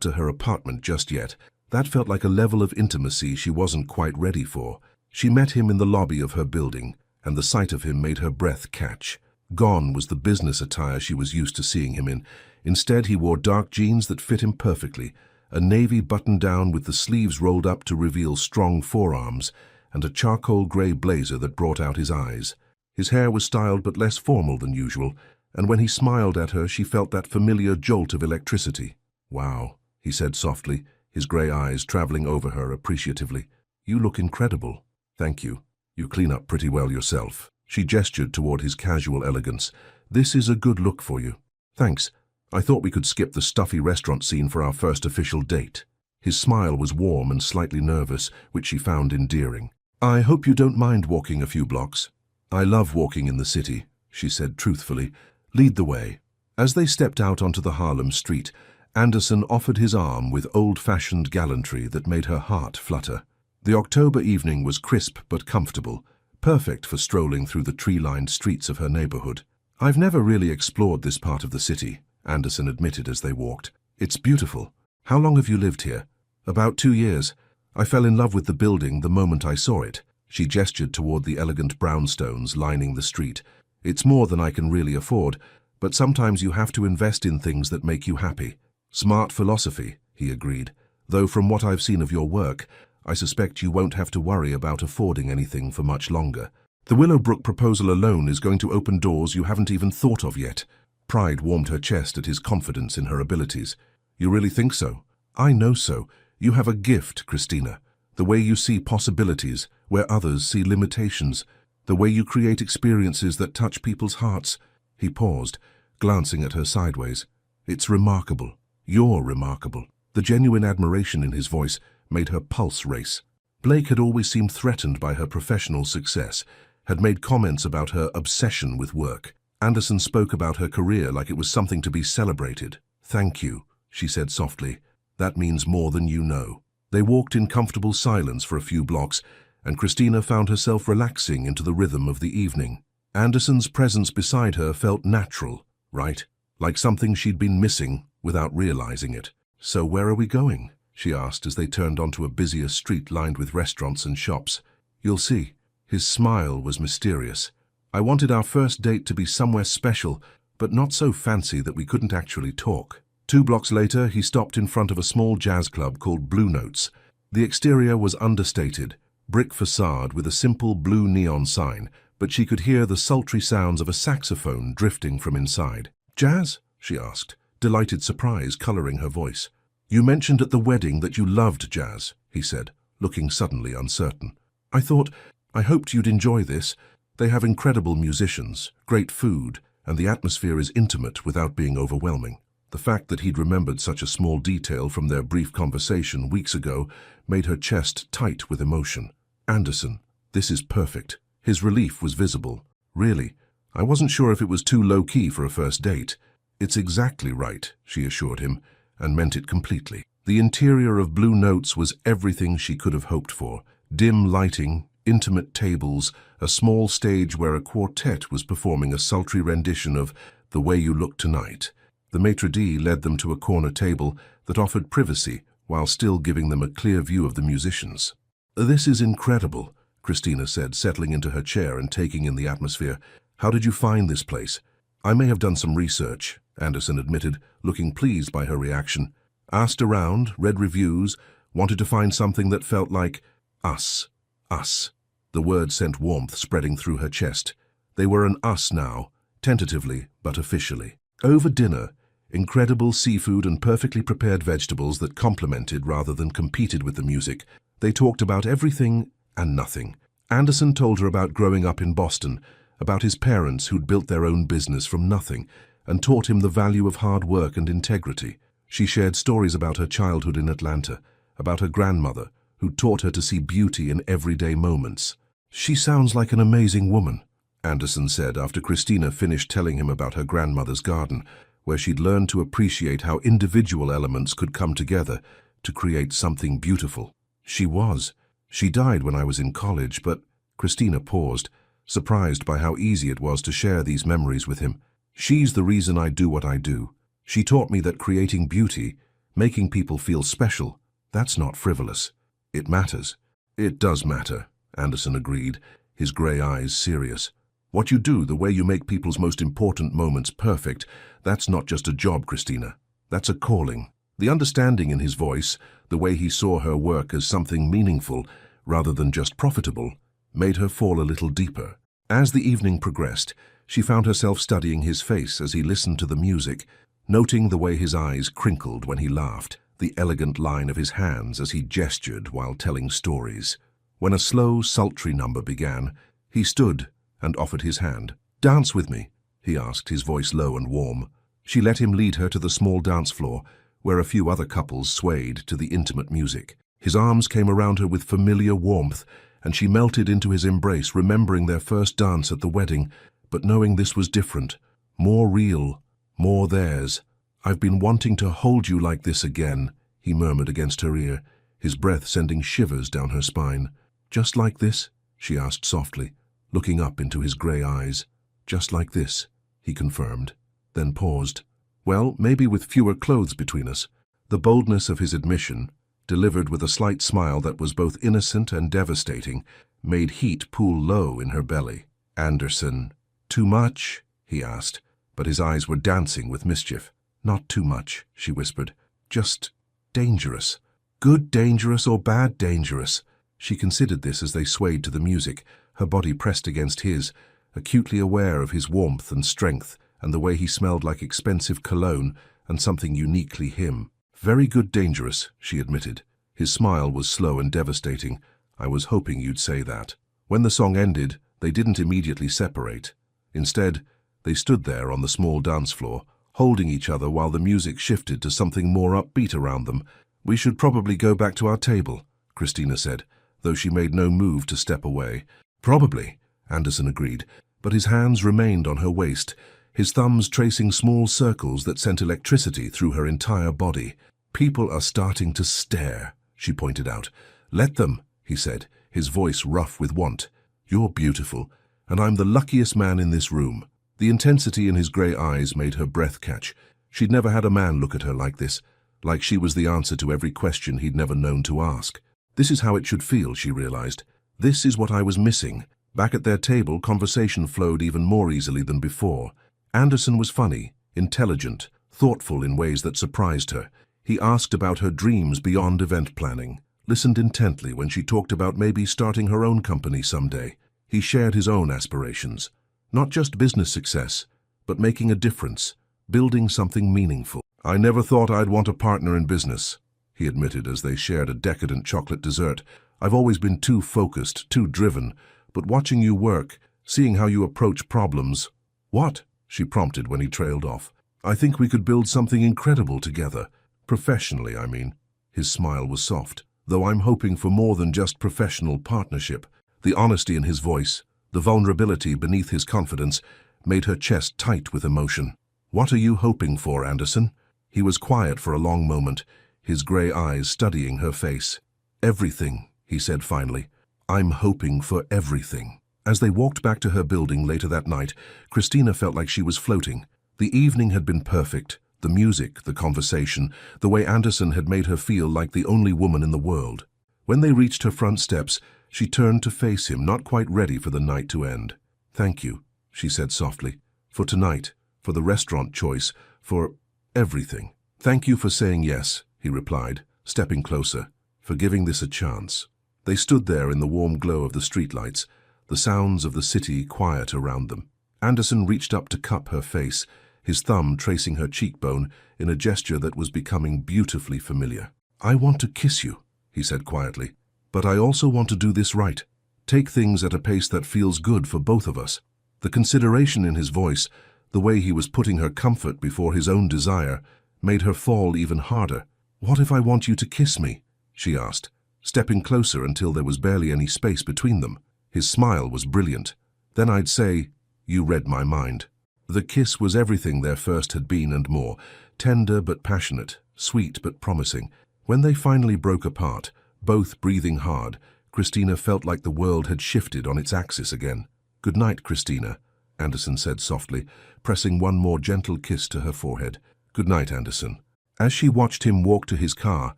to her apartment just yet. That felt like a level of intimacy she wasn't quite ready for. She met him in the lobby of her building, and the sight of him made her breath catch. Gone was the business attire she was used to seeing him in. Instead, he wore dark jeans that fit him perfectly, a navy button-down with the sleeves rolled up to reveal strong forearms, and a charcoal grey blazer that brought out his eyes. His hair was styled but less formal than usual, and when he smiled at her, she felt that familiar jolt of electricity. "Wow," he said softly, his grey eyes travelling over her appreciatively. "You look incredible." "Thank you. You clean up pretty well yourself." She gestured toward his casual elegance. "This is a good look for you." "Thanks. I thought we could skip the stuffy restaurant scene for our first official date." His smile was warm and slightly nervous, which she found endearing. "I hope you don't mind walking a few blocks." "I love walking in the city," she said truthfully. "Lead the way." As they stepped out onto the Harlem street, Anderson offered his arm with old-fashioned gallantry that made her heart flutter. The October evening was crisp but comfortable, perfect for strolling through the tree-lined streets of her neighborhood. "I've never really explored this part of the city," Anderson admitted as they walked. "It's beautiful. How long have you lived here?" "About 2 years. I fell in love with the building the moment I saw it." She gestured toward the elegant brownstones lining the street. "It's more than I can really afford, but sometimes you have to invest in things that make you happy." "Smart philosophy," he agreed, "though from what I've seen of your work, I suspect you won't have to worry about affording anything for much longer. The Willowbrook proposal alone is going to open doors you haven't even thought of yet." Pride warmed her chest at his confidence in her abilities. "You really think so?" "I know so. You have a gift, Christina. The way you see possibilities where others see limitations. The way you create experiences that touch people's hearts." He paused, glancing at her sideways. "It's remarkable. You're remarkable." The genuine admiration in his voice made her pulse race. Blake had always seemed threatened by her professional success, had made comments about her obsession with work. Anderson spoke about her career like it was something to be celebrated. "Thank you," she said softly. "That means more than you know." They walked in comfortable silence for a few blocks, and Christina found herself relaxing into the rhythm of the evening. Anderson's presence beside her felt natural, right? Like something she'd been missing without realizing it. "So where are we going?" she asked as they turned onto a busier street lined with restaurants and shops. "You'll see." His smile was mysterious. "I wanted our first date to be somewhere special, but not so fancy that we couldn't actually talk." 2 blocks later, he stopped in front of a small jazz club called Blue Notes. The exterior was understated, brick facade with a simple blue neon sign, but she could hear the sultry sounds of a saxophone drifting from inside. "Jazz?" she asked, delighted surprise coloring her voice. "You mentioned at the wedding that you loved jazz," he said, looking suddenly uncertain. I hoped you'd enjoy this. They have incredible musicians, great food, and the atmosphere is intimate without being overwhelming." The fact that he'd remembered such a small detail from their brief conversation weeks ago made her chest tight with emotion. "Anderson, this is perfect." His relief was visible. "Really? I wasn't sure if it was too low-key for a first date." "It's exactly right," she assured him, and meant it completely. The interior of Blue Notes was everything she could have hoped for. Dim lighting, intimate tables, a small stage where a quartet was performing a sultry rendition of "The Way You Look Tonight." The maitre d' led them to a corner table that offered privacy while still giving them a clear view of the musicians. "This is incredible," Christina said, settling into her chair and taking in the atmosphere. "How did you find this place?" "I may have done some research," Anderson admitted, looking pleased by her reaction. "Asked around, read reviews, wanted to find something that felt like us. Us." The word sent warmth spreading through her chest. They were an us now, tentatively but officially. Over dinner, incredible seafood and perfectly prepared vegetables that complemented rather than competed with the music, they talked about everything and nothing. Anderson told her about growing up in Boston, about his parents who'd built their own business from nothing, and taught him the value of hard work and integrity. She shared stories about her childhood in Atlanta, about her grandmother, who taught her to see beauty in everyday moments. "She sounds like an amazing woman," Anderson said after Christina finished telling him about her grandmother's garden, where she'd learned to appreciate how individual elements could come together to create something beautiful. "She was. She died when I was in college, but—" Christina paused, surprised by how easy it was to share these memories with him. "She's the reason I do what I do. She taught me that creating beauty, making people feel special, that's not frivolous. It matters." "It does matter," Anderson agreed, his grey eyes serious. "What you do, the way you make people's most important moments perfect, that's not just a job, Christina. That's a calling." The understanding in his voice, the way he saw her work as something meaningful rather than just profitable, made her fall a little deeper. As the evening progressed, she found herself studying his face as he listened to the music, noting the way his eyes crinkled when he laughed, the elegant line of his hands as he gestured while telling stories. When a slow, sultry number began, he stood and offered his hand. "Dance with me," he asked, his voice low and warm. She let him lead her to the small dance floor, where a few other couples swayed to the intimate music. His arms came around her with familiar warmth, and she melted into his embrace, remembering their first dance at the wedding, but knowing this was different, more real, more theirs. "I've been wanting to hold you like this again," he murmured against her ear, his breath sending shivers down her spine. "Just like this?" she asked softly, looking up into his grey eyes. "Just like this," he confirmed, then paused. "Well, maybe with fewer clothes between us." The boldness of his admission, delivered with a slight smile that was both innocent and devastating, made heat pool low in her belly. "Anderson, too much?" he asked, but his eyes were dancing with mischief. "Not too much," she whispered. "Just dangerous." "Good dangerous or bad dangerous?" She considered this as they swayed to the music, her body pressed against his, acutely aware of his warmth and strength and the way he smelled like expensive cologne and something uniquely him. "Very good dangerous," she admitted. His smile was slow and devastating. "I was hoping you'd say that." When the song ended, they didn't immediately separate. Instead, they stood there on the small dance floor, holding each other while the music shifted to something more upbeat around them. "We should probably go back to our table," Christina said, though she made no move to step away. "Probably," Anderson agreed, but his hands remained on her waist, his thumbs tracing small circles that sent electricity through her entire body. "People are starting to stare," she pointed out. "Let them," he said, his voice rough with want. "You're beautiful, and I'm the luckiest man in this room." The intensity in his grey eyes made her breath catch. She'd never had a man look at her like this, like she was the answer to every question he'd never known to ask. This is how it should feel, she realized. This is what I was missing. Back at their table, conversation flowed even more easily than before. Anderson was funny, intelligent, thoughtful in ways that surprised her. He asked about her dreams beyond event planning, listened intently when she talked about maybe starting her own company someday. He shared his own aspirations. Not just business success, but making a difference, building something meaningful. "I never thought I'd want a partner in business," he admitted as they shared a decadent chocolate dessert. "I've always been too focused, too driven, but watching you work, seeing how you approach problems—" "What?" she prompted when he trailed off. "I think we could build something incredible together. Professionally, I mean." His smile was soft, "though I'm hoping for more than just professional partnership." The honesty in his voice, the vulnerability beneath his confidence, made her chest tight with emotion. "What are you hoping for, Anderson?" He was quiet for a long moment, his grey eyes studying her face. "Everything," he said finally. "I'm hoping for everything." As they walked back to her building later that night, Christina felt like she was floating. The evening had been perfect. The music, the conversation, the way Anderson had made her feel like the only woman in the world. When they reached her front steps, she turned to face him, not quite ready for the night to end. "Thank you," she said softly, "for tonight, for the restaurant choice, for everything." "Thank you for saying yes," he replied, stepping closer, "for giving this a chance." They stood there in the warm glow of the streetlights, the sounds of the city quiet around them. Anderson reached up to cup her face, his thumb tracing her cheekbone in a gesture that was becoming beautifully familiar. "I want to kiss you," he said quietly, "but I also want to do this right. Take things at a pace that feels good for both of us." The consideration in his voice, the way he was putting her comfort before his own desire, made her fall even harder. "What if I want you to kiss me?" she asked, stepping closer until there was barely any space between them. His smile was brilliant. "Then I'd say, you read my mind." The kiss was everything their first had been and more, tender but passionate, sweet but promising. When they finally broke apart, both breathing hard, Christina felt like the world had shifted on its axis again. "Good night, Christina," Anderson said softly, pressing one more gentle kiss to her forehead. "Good night, Anderson." As she watched him walk to his car,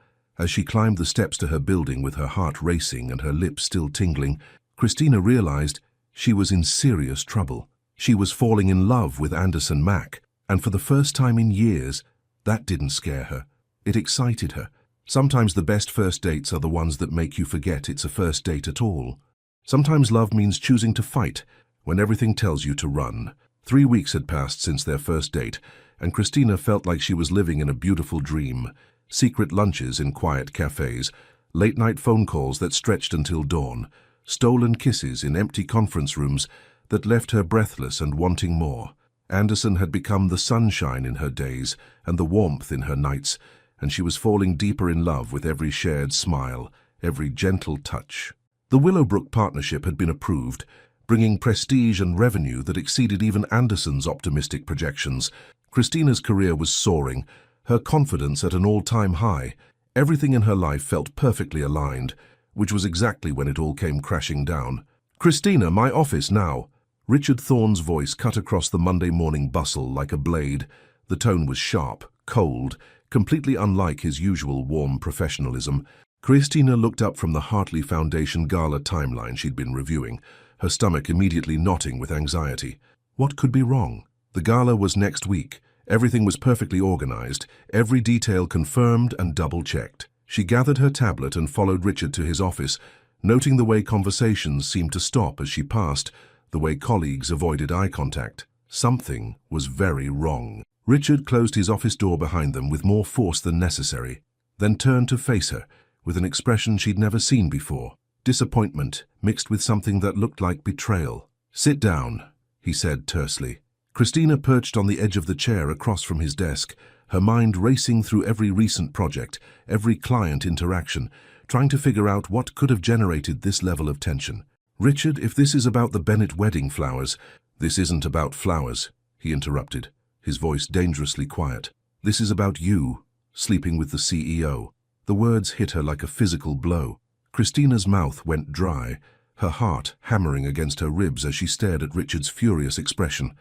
as she climbed the steps to her building with her heart racing and her lips still tingling, Christina realized she was in serious trouble. She was falling in love with Anderson Mack, and for the first time in years, that didn't scare her. It excited her. Sometimes the best first dates are the ones that make you forget it's a first date at all. Sometimes love means choosing to fight when everything tells you to run. 3 weeks had passed since their first date, and Christina felt like she was living in a beautiful dream. Secret lunches in quiet cafes, late-night phone calls that stretched until dawn, stolen kisses in empty conference rooms that left her breathless and wanting more. Anderson had become the sunshine in her days and the warmth in her nights, and she was falling deeper in love with every shared smile, every gentle touch. The Willowbrook partnership had been approved, bringing prestige and revenue that exceeded even Anderson's optimistic projections. Christina's career was soaring, her confidence at an all-time high. Everything in her life felt perfectly aligned, which was exactly when it all came crashing down. "Christina, my office now." Richard Thorne's voice cut across the Monday morning bustle like a blade. The tone was sharp, cold, completely unlike his usual warm professionalism. Christina looked up from the Hartley Foundation gala timeline she'd been reviewing, her stomach immediately knotting with anxiety. What could be wrong? The gala was next week. Everything was perfectly organized, every detail confirmed and double-checked. She gathered her tablet and followed Richard to his office, noting the way conversations seemed to stop as she passed, the way colleagues avoided eye contact. Something was very wrong. Richard closed his office door behind them with more force than necessary, then turned to face her, with an expression she'd never seen before. Disappointment, mixed with something that looked like betrayal. "Sit down," he said tersely. Christina perched on the edge of the chair across from his desk, her mind racing through every recent project, every client interaction, trying to figure out what could have generated this level of tension. "Richard, if this is about the Bennett wedding flowers—" "This isn't about flowers," he interrupted, his voice dangerously quiet. "This is about you, sleeping with the CEO." The words hit her like a physical blow. Christina's mouth went dry, her heart hammering against her ribs as she stared at Richard's furious expression.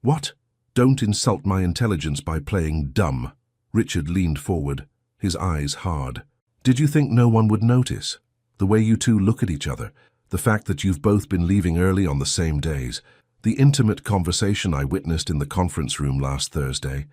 What? Don't insult my intelligence by playing dumb." Richard leaned forward, his eyes hard. "Did you think no one would notice? The way you two look at each other, the fact that you've both been leaving early on the same days, the intimate conversation I witnessed in the conference room last Thursday,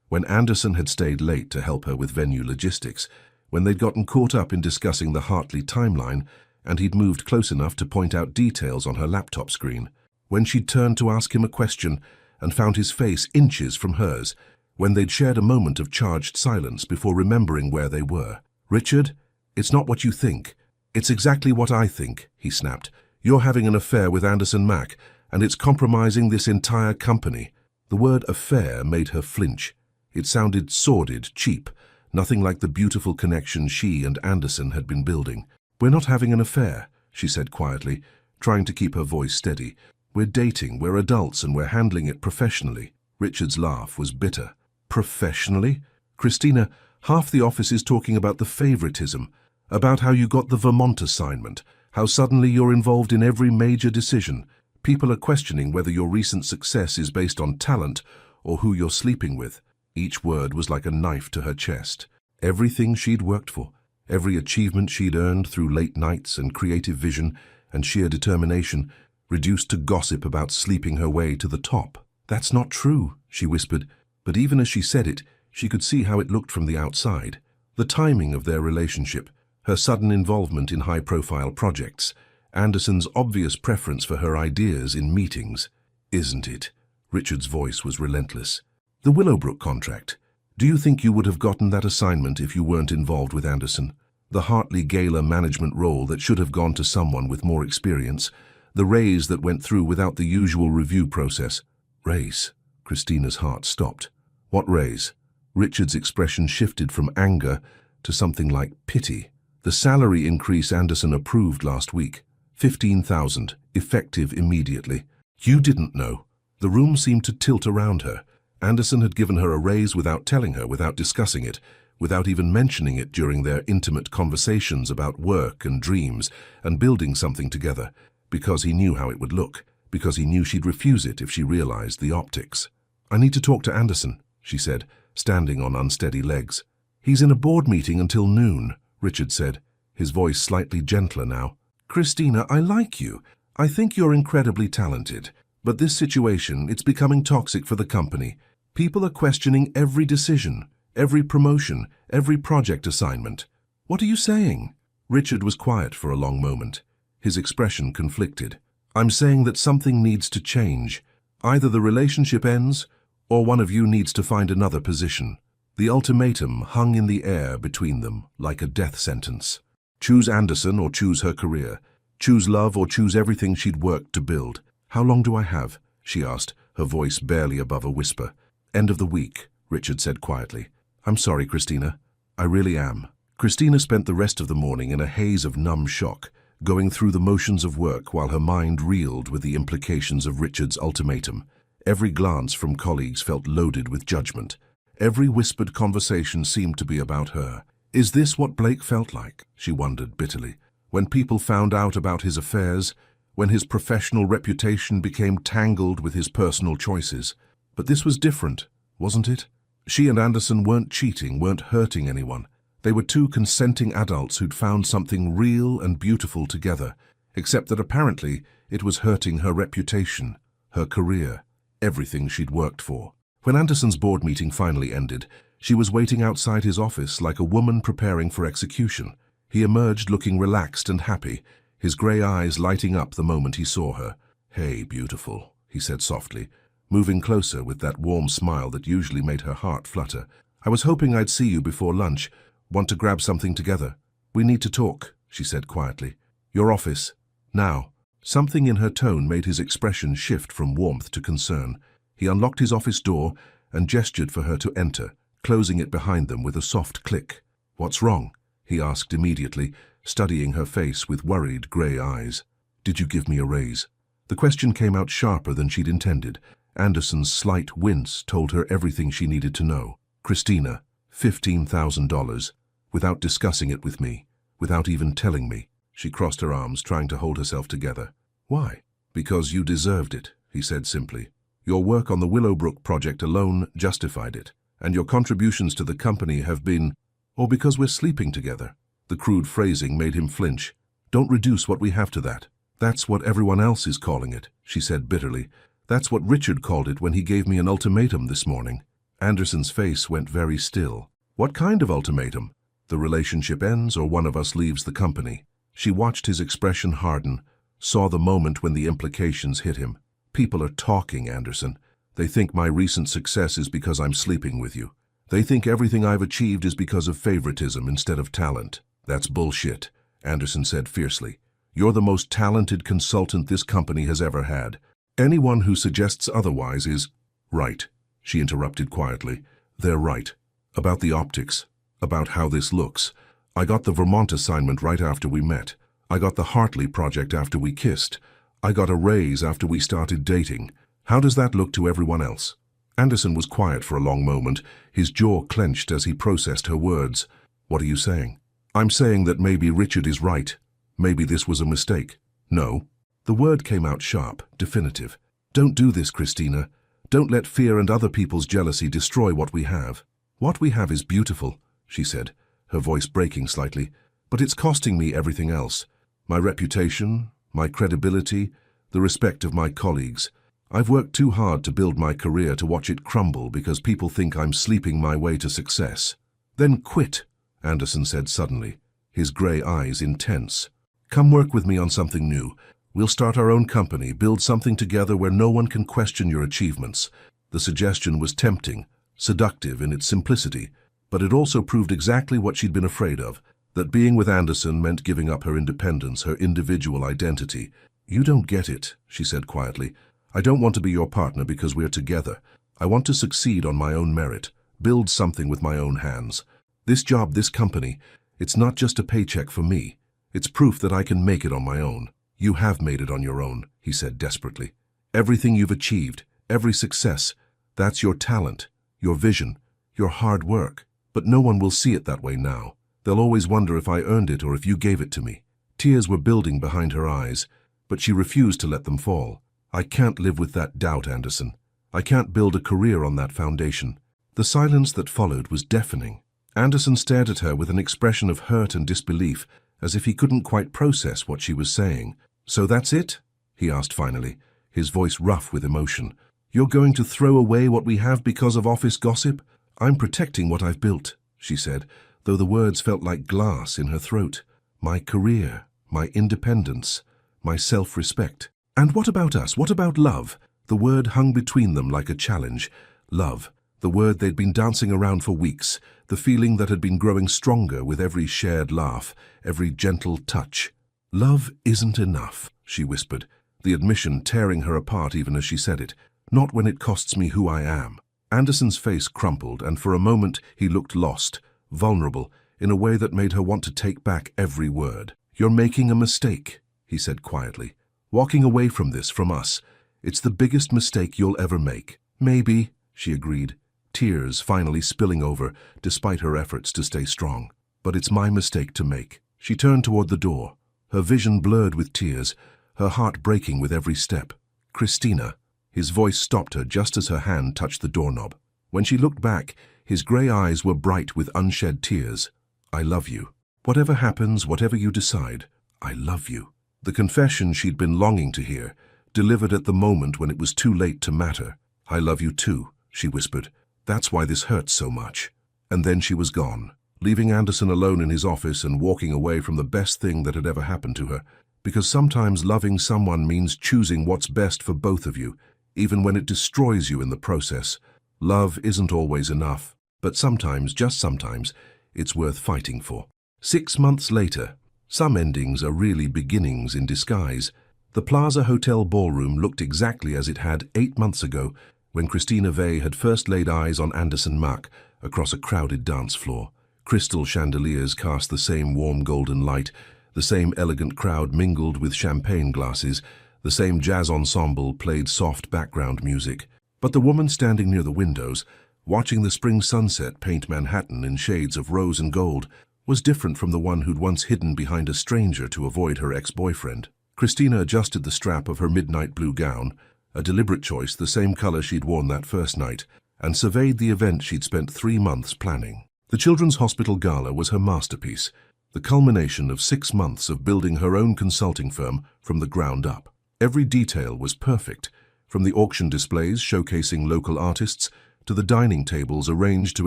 when Anderson had stayed late to help her with venue logistics, when they'd gotten caught up in discussing the Hartley timeline, and he'd moved close enough to point out details on her laptop screen, when she'd turned to ask him a question and found his face inches from hers, when they'd shared a moment of charged silence before remembering where they were. "Richard, it's not what you think. It's exactly what I think," he snapped. "You're having an affair with Anderson Mack, and it's compromising this entire company." The word affair made her flinch. It sounded sordid, cheap, nothing like the beautiful connection she and Anderson had been building. "We're not having an affair," she said quietly, trying to keep her voice steady. "We're dating, we're adults, and we're handling it professionally." Richard's laugh was bitter. "Professionally? Christina, half the office is talking about the favoritism, about how you got the Vermont assignment, how suddenly you're involved in every major decision. People are questioning whether your recent success is based on talent or who you're sleeping with." Each word was like a knife to her chest. Everything she'd worked for, every achievement she'd earned through late nights and creative vision and sheer determination, reduced to gossip about sleeping her way to the top. "That's not true," she whispered, but even as she said it, she could see how it looked from the outside. The timing of their relationship, her sudden involvement in high-profile projects, Anderson's obvious preference for her ideas in meetings. "Isn't it?" Richard's voice was relentless. The Willowbrook contract. Do you think you would have gotten that assignment if you weren't involved with Anderson? The Hartley Gala management role that should have gone to someone with more experience. The raise that went through without the usual review process. Raise? Christina's heart stopped. What raise? Richard's expression shifted from anger to something like pity. The salary increase Anderson approved last week. 15,000, effective immediately. You didn't know. The room seemed to tilt around her. Anderson had given her a raise without telling her, without discussing it, without even mentioning it during their intimate conversations about work and dreams and building something together, because he knew how it would look, because he knew she'd refuse it if she realized the optics. I need to talk to Anderson, she said, standing on unsteady legs. He's in a board meeting until noon, Richard said, his voice slightly gentler now. Christina, I like you. I think you're incredibly talented. But this situation, it's becoming toxic for the company. People are questioning every decision, every promotion, every project assignment. What are you saying? Richard was quiet for a long moment. His expression conflicted. I'm saying that something needs to change. Either the relationship ends, or one of you needs to find another position. The ultimatum hung in the air between them like a death sentence. Choose Anderson or choose her career. Choose love or choose everything she'd worked to build. How long do I have? She asked, her voice barely above a whisper. End of the week, Richard said quietly. I'm sorry, Christina. I really am. Christina spent the rest of the morning in a haze of numb shock, going through the motions of work while her mind reeled with the implications of Richard's ultimatum. Every glance from colleagues felt loaded with judgment. Every whispered conversation seemed to be about her. Is this what Blake felt like? She wondered bitterly. When people found out about his affairs, when his professional reputation became tangled with his personal choices. But this was different, wasn't it? She and Anderson weren't cheating, weren't hurting anyone. They were two consenting adults who'd found something real and beautiful together, except that apparently it was hurting her reputation, her career, everything she'd worked for. When Anderson's board meeting finally ended, she was waiting outside his office like a woman preparing for execution. He emerged looking relaxed and happy, his grey eyes lighting up the moment he saw her. Hey, beautiful, he said softly, moving closer with that warm smile that usually made her heart flutter. I was hoping I'd see you before lunch. Want to grab something together? We need to talk, she said quietly. Your office. Now. Something in her tone made his expression shift from warmth to concern. He unlocked his office door and gestured for her to enter, closing it behind them with a soft click. What's wrong? He asked immediately, studying her face with worried grey eyes. Did you give me a raise? The question came out sharper than she'd intended. Anderson's slight wince told her everything she needed to know. Christina, $15,000, without discussing it with me, without even telling me. She crossed her arms, trying to hold herself together. Why? Because you deserved it, he said simply. Your work on the Willowbrook project alone justified it, and your contributions to the company have been, or because we're sleeping together. The crude phrasing made him flinch. Don't reduce what we have to that. That's what everyone else is calling it, she said bitterly. That's what Richard called it when he gave me an ultimatum this morning. Anderson's face went very still. What kind of ultimatum? The relationship ends or one of us leaves the company. She watched his expression harden, saw the moment when the implications hit him. People are talking, Anderson. They think my recent success is because I'm sleeping with you. They think everything I've achieved is because of favoritism instead of talent. That's bullshit, Anderson said fiercely. You're the most talented consultant this company has ever had. Anyone who suggests otherwise is right, she interrupted quietly. They're right. About the optics. About how this looks. I got the Vermont assignment right after we met. I got the Hartley project after we kissed. I got a raise after we started dating. How does that look to everyone else? Anderson was quiet for a long moment, his jaw clenched as he processed her words. What are you saying? I'm saying that maybe Richard is right. Maybe this was a mistake. No. The word came out sharp, definitive. Don't do this, Christina. Don't let fear and other people's jealousy destroy what we have. What we have is beautiful, she said, her voice breaking slightly, but it's costing me everything else. My reputation, my credibility, the respect of my colleagues. I've worked too hard to build my career to watch it crumble because people think I'm sleeping my way to success. Then quit, Anderson said suddenly, his grey eyes intense. Come work with me on something new. We'll start our own company, build something together where no one can question your achievements. The suggestion was tempting, seductive in its simplicity, but it also proved exactly what she'd been afraid of, that being with Anderson meant giving up her independence, her individual identity. You don't get it, she said quietly. I don't want to be your partner because we're together. I want to succeed on my own merit, build something with my own hands. This job, this company, it's not just a paycheck for me. It's proof that I can make it on my own. You have made it on your own, he said desperately. Everything you've achieved, every success, that's your talent, your vision, your hard work. But no one will see it that way now. They'll always wonder if I earned it or if you gave it to me. Tears were building behind her eyes, but she refused to let them fall. I can't live with that doubt, Anderson. I can't build a career on that foundation. The silence that followed was deafening. Anderson stared at her with an expression of hurt and disbelief, as if he couldn't quite process what she was saying. So that's it? He asked finally, his voice rough with emotion. You're going to throw away what we have because of office gossip? I'm protecting what I've built, she said, though the words felt like glass in her throat. My career, my independence, my self-respect. And what about us? What about love? The word hung between them like a challenge. Love, the word they'd been dancing around for weeks, the feeling that had been growing stronger with every shared laugh, every gentle touch. Love isn't enough, she whispered, the admission tearing her apart even as she said it. Not when it costs me who I am. Anderson's face crumpled, and for a moment he looked lost, vulnerable, in a way that made her want to take back every word. You're making a mistake, he said quietly. Walking away from this, from us, it's the biggest mistake you'll ever make. Maybe, she agreed, tears finally spilling over despite her efforts to stay strong. But it's my mistake to make. She turned toward the door, her vision blurred with tears, her heart breaking with every step. Christina. His voice stopped her just as her hand touched the doorknob. When she looked back, his grey eyes were bright with unshed tears. I love you. Whatever happens, whatever you decide, I love you. The confession she'd been longing to hear, delivered at the moment when it was too late to matter. I love you too, she whispered. That's why this hurts so much. And then she was gone, leaving Anderson alone in his office and walking away from the best thing that had ever happened to her. Because sometimes loving someone means choosing what's best for both of you, even when it destroys you in the process. Love isn't always enough, but sometimes, just sometimes, it's worth fighting for. 6 months later, some endings are really beginnings in disguise. The Plaza Hotel ballroom looked exactly as it had 8 months ago, when Christina Vey had first laid eyes on Anderson Mack across a crowded dance floor. Crystal chandeliers cast the same warm golden light, the same elegant crowd mingled with champagne glasses, the same jazz ensemble played soft background music. But the woman standing near the windows, watching the spring sunset paint Manhattan in shades of rose and gold, was different from the one who'd once hidden behind a stranger to avoid her ex-boyfriend. Christina adjusted the strap of her midnight blue gown, a deliberate choice, the same color she'd worn that first night, and surveyed the event she'd spent 3 months planning. The Children's Hospital Gala was her masterpiece, the culmination of 6 months of building her own consulting firm from the ground up. Every detail was perfect, from the auction displays showcasing local artists to the dining tables arranged to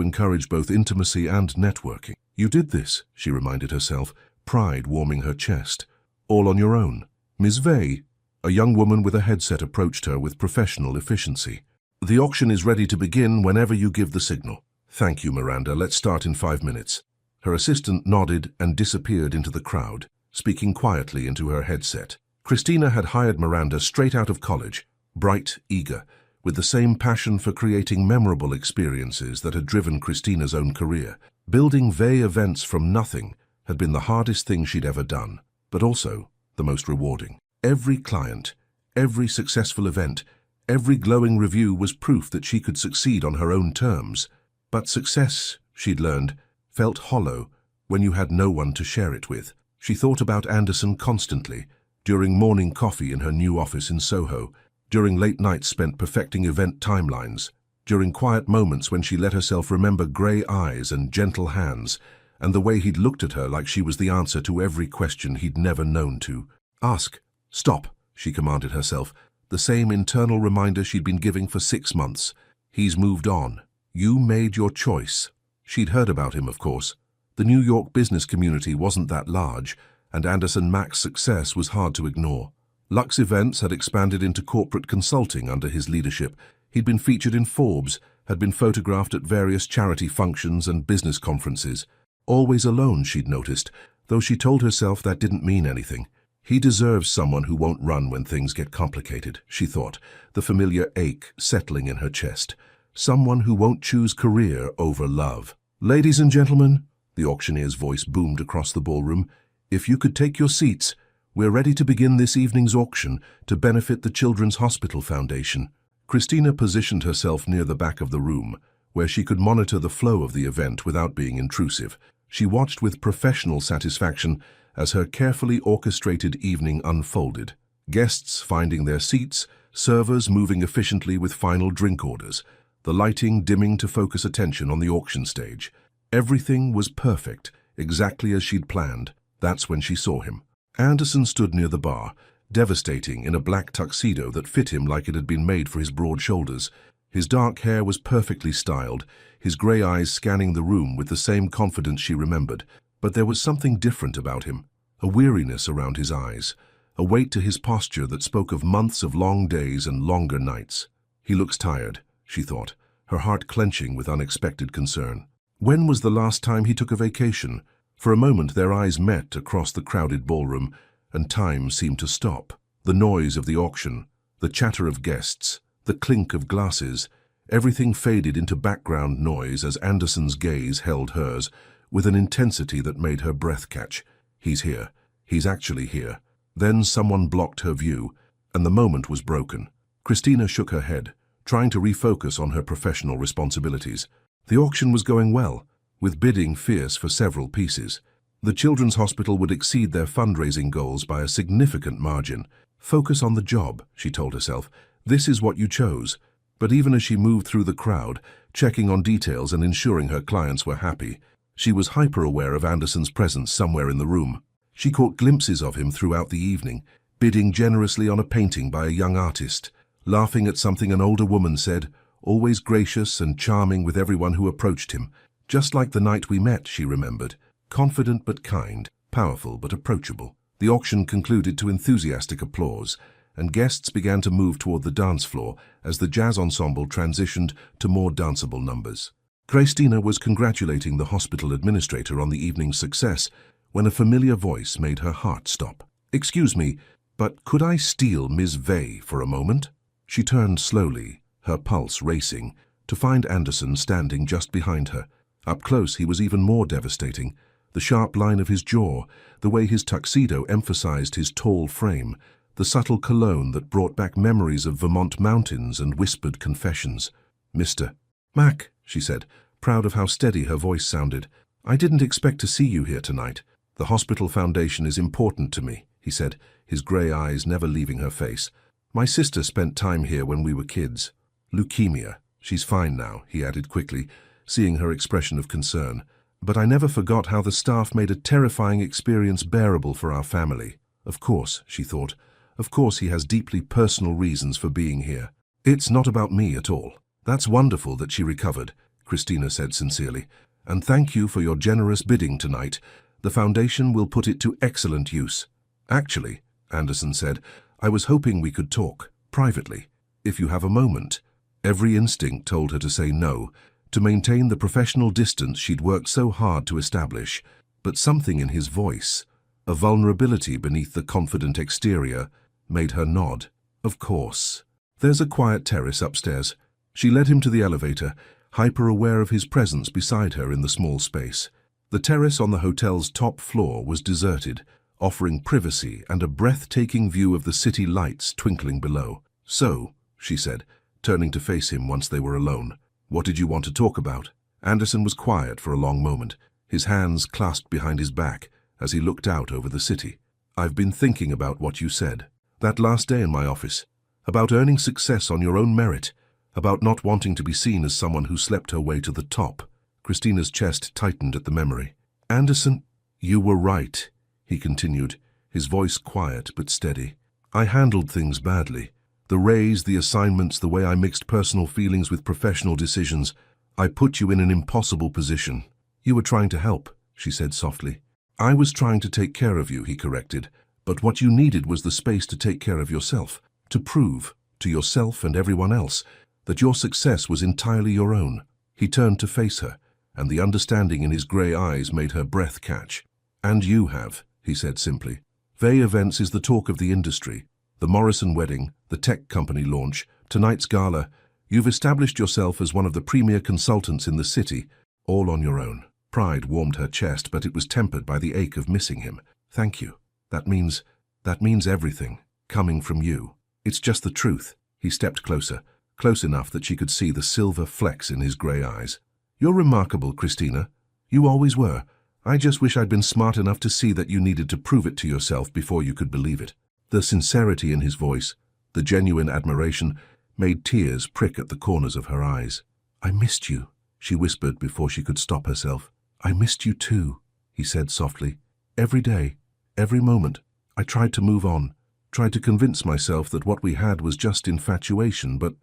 encourage both intimacy and networking. You did this, she reminded herself, pride warming her chest. All on your own. Ms. Vey, a young woman with a headset, approached her with professional efficiency. The auction is ready to begin whenever you give the signal. Thank you, Miranda. Let's start in 5 minutes. Her assistant nodded and disappeared into the crowd, speaking quietly into her headset. Christina had hired Miranda straight out of college, bright, eager, with the same passion for creating memorable experiences that had driven Christina's own career. Building Vey events from nothing had been the hardest thing she'd ever done, but also the most rewarding. Every client, every successful event, every glowing review was proof that she could succeed on her own terms. But success, she'd learned, felt hollow when you had no one to share it with. She thought about Anderson constantly, during morning coffee in her new office in Soho, during late nights spent perfecting event timelines, during quiet moments when she let herself remember grey eyes and gentle hands, and the way he'd looked at her like she was the answer to every question he'd never known to ask. Stop, she commanded herself, the same internal reminder she'd been giving for 6 months. He's moved on. You made your choice. She'd heard about him, of course. The New York business community wasn't that large, and Anderson Mack's success was hard to ignore. Lux Events had expanded into corporate consulting under his leadership. He'd been featured in Forbes, had been photographed at various charity functions and business conferences. Always alone, she'd noticed, though she told herself that didn't mean anything. He deserves someone who won't run when things get complicated, she thought, the familiar ache settling in her chest. Someone who won't choose career over love. "Ladies and gentlemen," the auctioneer's voice boomed across the ballroom, "if you could take your seats, we're ready to begin this evening's auction to benefit the Children's Hospital Foundation." Christina positioned herself near the back of the room, where she could monitor the flow of the event without being intrusive. She watched with professional satisfaction as her carefully orchestrated evening unfolded. Guests finding their seats, servers moving efficiently with final drink orders, the lighting dimming to focus attention on the auction stage. Everything was perfect, exactly as she'd planned. That's when she saw him. Anderson stood near the bar, devastating in a black tuxedo that fit him like it had been made for his broad shoulders. His dark hair was perfectly styled, his grey eyes scanning the room with the same confidence she remembered. But there was something different about him, a weariness around his eyes, a weight to his posture that spoke of months of long days and longer nights. He looks tired, she thought, her heart clenching with unexpected concern. When was the last time he took a vacation? For a moment their eyes met across the crowded ballroom, and time seemed to stop. The noise of the auction, the chatter of guests, the clink of glasses, everything faded into background noise as Anderson's gaze held hers, with an intensity that made her breath catch. He's here. He's actually here. Then someone blocked her view, and the moment was broken. Christina shook her head, trying to refocus on her professional responsibilities. The auction was going well, with bidding fierce for several pieces. The Children's Hospital would exceed their fundraising goals by a significant margin. Focus on the job, she told herself. This is what you chose. But even as she moved through the crowd, checking on details and ensuring her clients were happy, she was hyper-aware of Anderson's presence somewhere in the room. She caught glimpses of him throughout the evening, bidding generously on a painting by a young artist, laughing at something an older woman said, always gracious and charming with everyone who approached him. Just like the night we met, she remembered. Confident but kind, powerful but approachable. The auction concluded to enthusiastic applause, and guests began to move toward the dance floor as the jazz ensemble transitioned to more danceable numbers. Christina was congratulating the hospital administrator on the evening's success when a familiar voice made her heart stop. "Excuse me, but could I steal Ms. Vey for a moment?" She turned slowly, her pulse racing, to find Anderson standing just behind her. Up close, he was even more devastating. The sharp line of his jaw, the way his tuxedo emphasized his tall frame, the subtle cologne that brought back memories of Vermont mountains and whispered confessions. "Mr. Mac," she said, proud of how steady her voice sounded. "I didn't expect to see you here tonight. The hospital foundation is important to me," he said, his grey eyes never leaving her face. "My sister spent time here when we were kids. Leukemia. She's fine now," he added quickly, seeing her expression of concern. "But I never forgot how the staff made a terrifying experience bearable for our family." Of course, she thought. Of course he has deeply personal reasons for being here. "It's not about me at all." "That's wonderful that she recovered," Christina said sincerely. "And thank you for your generous bidding tonight. The foundation will put it to excellent use." "Actually," Anderson said, "I was hoping we could talk, privately, if you have a moment." Every instinct told her to say no, to maintain the professional distance she'd worked so hard to establish. But something in his voice, a vulnerability beneath the confident exterior, made her nod. "Of course. There's a quiet terrace upstairs." She led him to the elevator, hyper-aware of his presence beside her in the small space. The terrace on the hotel's top floor was deserted, offering privacy and a breathtaking view of the city lights twinkling below. "So," she said, turning to face him once they were alone, "what did you want to talk about?" Anderson was quiet for a long moment, his hands clasped behind his back as he looked out over the city. "I've been thinking about what you said. That last day in my office. About earning success on your own merit. About not wanting to be seen as someone who slept her way to the top." Christina's chest tightened at the memory. "Anderson, you were right," he continued, his voice quiet but steady. "I handled things badly. The raise, the assignments, the way I mixed personal feelings with professional decisions. I put you in an impossible position." "You were trying to help," she said softly. "I was trying to take care of you," he corrected, But what you needed was the space to take care of yourself, to prove, to yourself and everyone else, that your success was entirely your own. He turned to face her, and the understanding in his grey eyes made her breath catch. "And you have," he said simply. "Vey Events is the talk of the industry. The Morrison wedding, the tech company launch, tonight's gala. You've established yourself as one of the premier consultants in the city, all on your own." Pride warmed her chest, but it was tempered by the ache of missing him. "Thank you. That means everything, coming from you. It's just the truth." He stepped closer, close enough that she could see the silver flecks in his grey eyes. "You're remarkable, Christina. You always were. I just wish I'd been smart enough to see that you needed to prove it to yourself before you could believe it." The sincerity in his voice, the genuine admiration, made tears prick at the corners of her eyes. "I missed you," she whispered before she could stop herself. "I missed you too," he said softly. "Every day, every moment, I tried to move on, tried to convince myself that what we had was just infatuation, but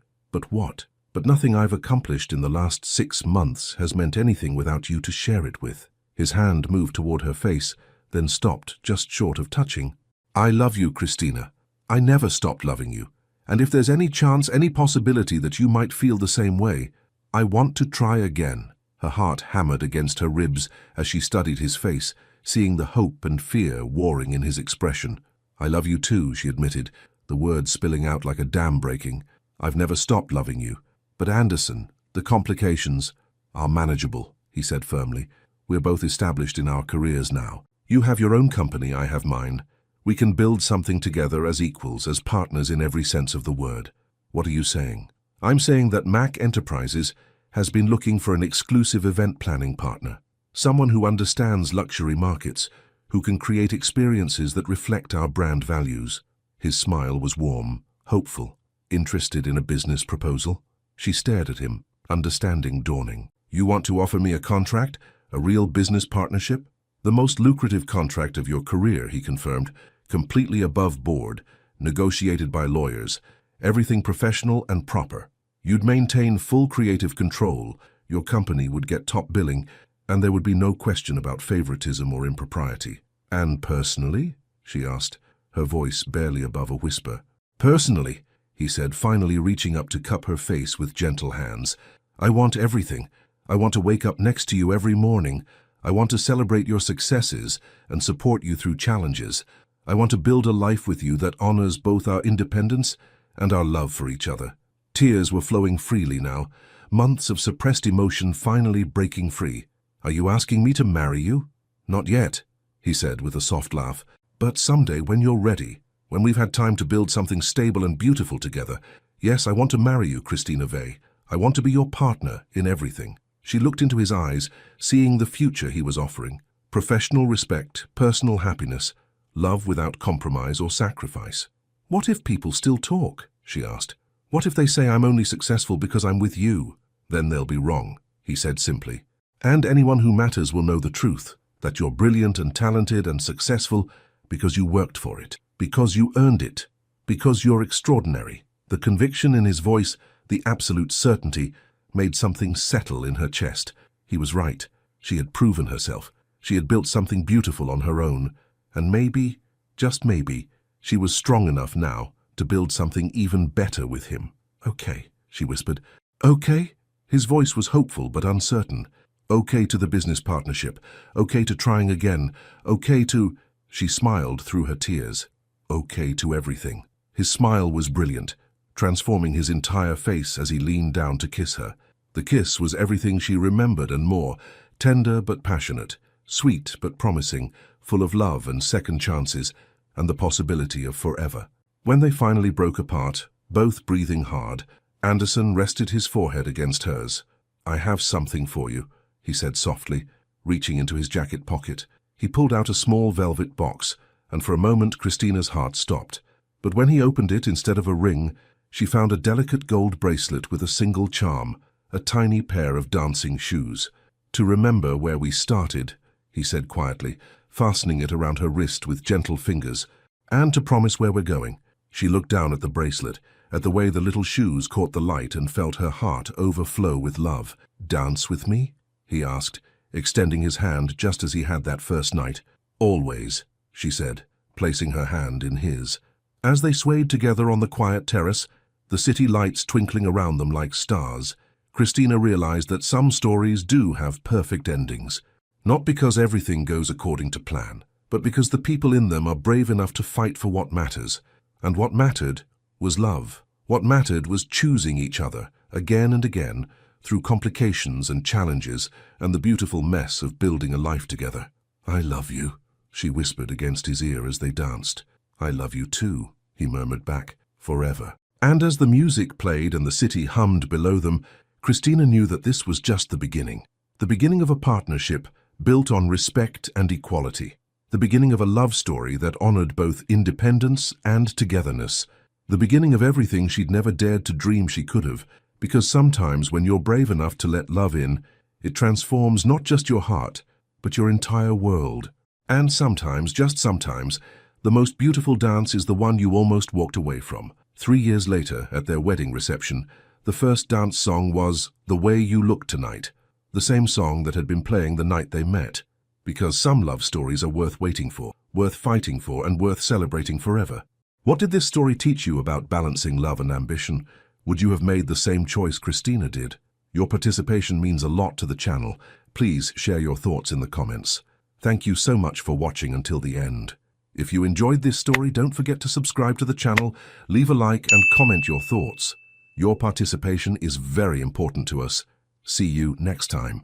what? But nothing I've accomplished in the last 6 months has meant anything without you to share it with." His hand moved toward her face, then stopped just short of touching. "I love you, Christina. I never stopped loving you. And if there's any chance, any possibility that you might feel the same way, I want to try again." Her heart hammered against her ribs as she studied his face, seeing the hope and fear warring in his expression. "I love you too," she admitted, the words spilling out like a dam breaking. "I've never stopped loving you. But Anderson, the complications are manageable," he said firmly. "We're both established in our careers now. You have your own company, I have mine. We can build something together as equals, as partners in every sense of the word." "What are you saying?" "I'm saying that Mac Enterprises has been looking for an exclusive event planning partner, someone who understands luxury markets, who can create experiences that reflect our brand values." His smile was warm, hopeful. "Interested in a business proposal?" She stared at him, understanding dawning. "You want to offer me a contract, a real business partnership?" "The most lucrative contract of your career," he confirmed, "completely above board, negotiated by lawyers, everything professional and proper. You'd maintain full creative control, your company would get top billing, and there would be no question about favoritism or impropriety." "And personally?" she asked, her voice barely above a whisper. "Personally," he said, finally reaching up to cup her face with gentle hands, "I want everything. I want to wake up next to you every morning. I want to celebrate your successes and support you through challenges. I want to build a life with you that honors both our independence and our love for each other." Tears were flowing freely now, months of suppressed emotion finally breaking free. "Are you asking me to marry you?" "Not yet," he said with a soft laugh. "But someday when you're ready, when we've had time to build something stable and beautiful together, yes, I want to marry you, Christina Vey. I want to be your partner in everything." She looked into his eyes, seeing the future he was offering. Professional respect, personal happiness, love without compromise or sacrifice. "What if people still talk?" she asked. "What if they say I'm only successful because I'm with you?" "Then they'll be wrong," he said simply. "And anyone who matters will know the truth, that you're brilliant and talented and successful because you worked for it, because you earned it, because you're extraordinary." The conviction in his voice, the absolute certainty, made something settle in her chest. He was right. She had proven herself. She had built something beautiful on her own. And maybe, just maybe, she was strong enough now to build something even better with him. "Okay," she whispered. "Okay?" His voice was hopeful but uncertain. "Okay to the business partnership. Okay to trying again. Okay to—" She smiled through her tears. "Okay to everything." His smile was brilliant, transforming his entire face as he leaned down to kiss her. The kiss was everything she remembered and more, tender but passionate, sweet but promising, full of love and second chances, and the possibility of forever. When they finally broke apart, both breathing hard, Anderson rested his forehead against hers. "I have something for you," he said softly, reaching into his jacket pocket. He pulled out a small velvet box, and for a moment Christina's heart stopped. But when he opened it, instead of a ring, she found a delicate gold bracelet with a single charm, a tiny pair of dancing shoes. "To remember where we started," he said quietly, fastening it around her wrist with gentle fingers, "and to promise where we're going." She looked down at the bracelet, at the way the little shoes caught the light, and felt her heart overflow with love. "Dance with me?" he asked, extending his hand just as he had that first night. "Always," she said, placing her hand in his. As they swayed together on the quiet terrace, the city lights twinkling around them like stars, Christina realized that some stories do have perfect endings. Not because everything goes according to plan, but because the people in them are brave enough to fight for what matters. And what mattered was love. What mattered was choosing each other, again and again, through complications and challenges and the beautiful mess of building a life together. "I love you," she whispered against his ear as they danced. "I love you too," he murmured back, "forever." And as the music played and the city hummed below them, Christina knew that this was just the beginning of a partnership built on respect and equality, the beginning of a love story that honored both independence and togetherness, the beginning of everything she'd never dared to dream she could have, because sometimes when you're brave enough to let love in, it transforms not just your heart, but your entire world. And sometimes, just sometimes, the most beautiful dance is the one you almost walked away from. 3 years later, at their wedding reception, the first dance song was "The Way You Look Tonight," the same song that had been playing the night they met. Because some love stories are worth waiting for, worth fighting for, and worth celebrating forever. What did this story teach you about balancing love and ambition? Would you have made the same choice Christina did? Your participation means a lot to the channel. Please share your thoughts in the comments. Thank you so much for watching until the end. If you enjoyed this story, don't forget to subscribe to the channel, leave a like and comment your thoughts. Your participation is very important to us. See you next time.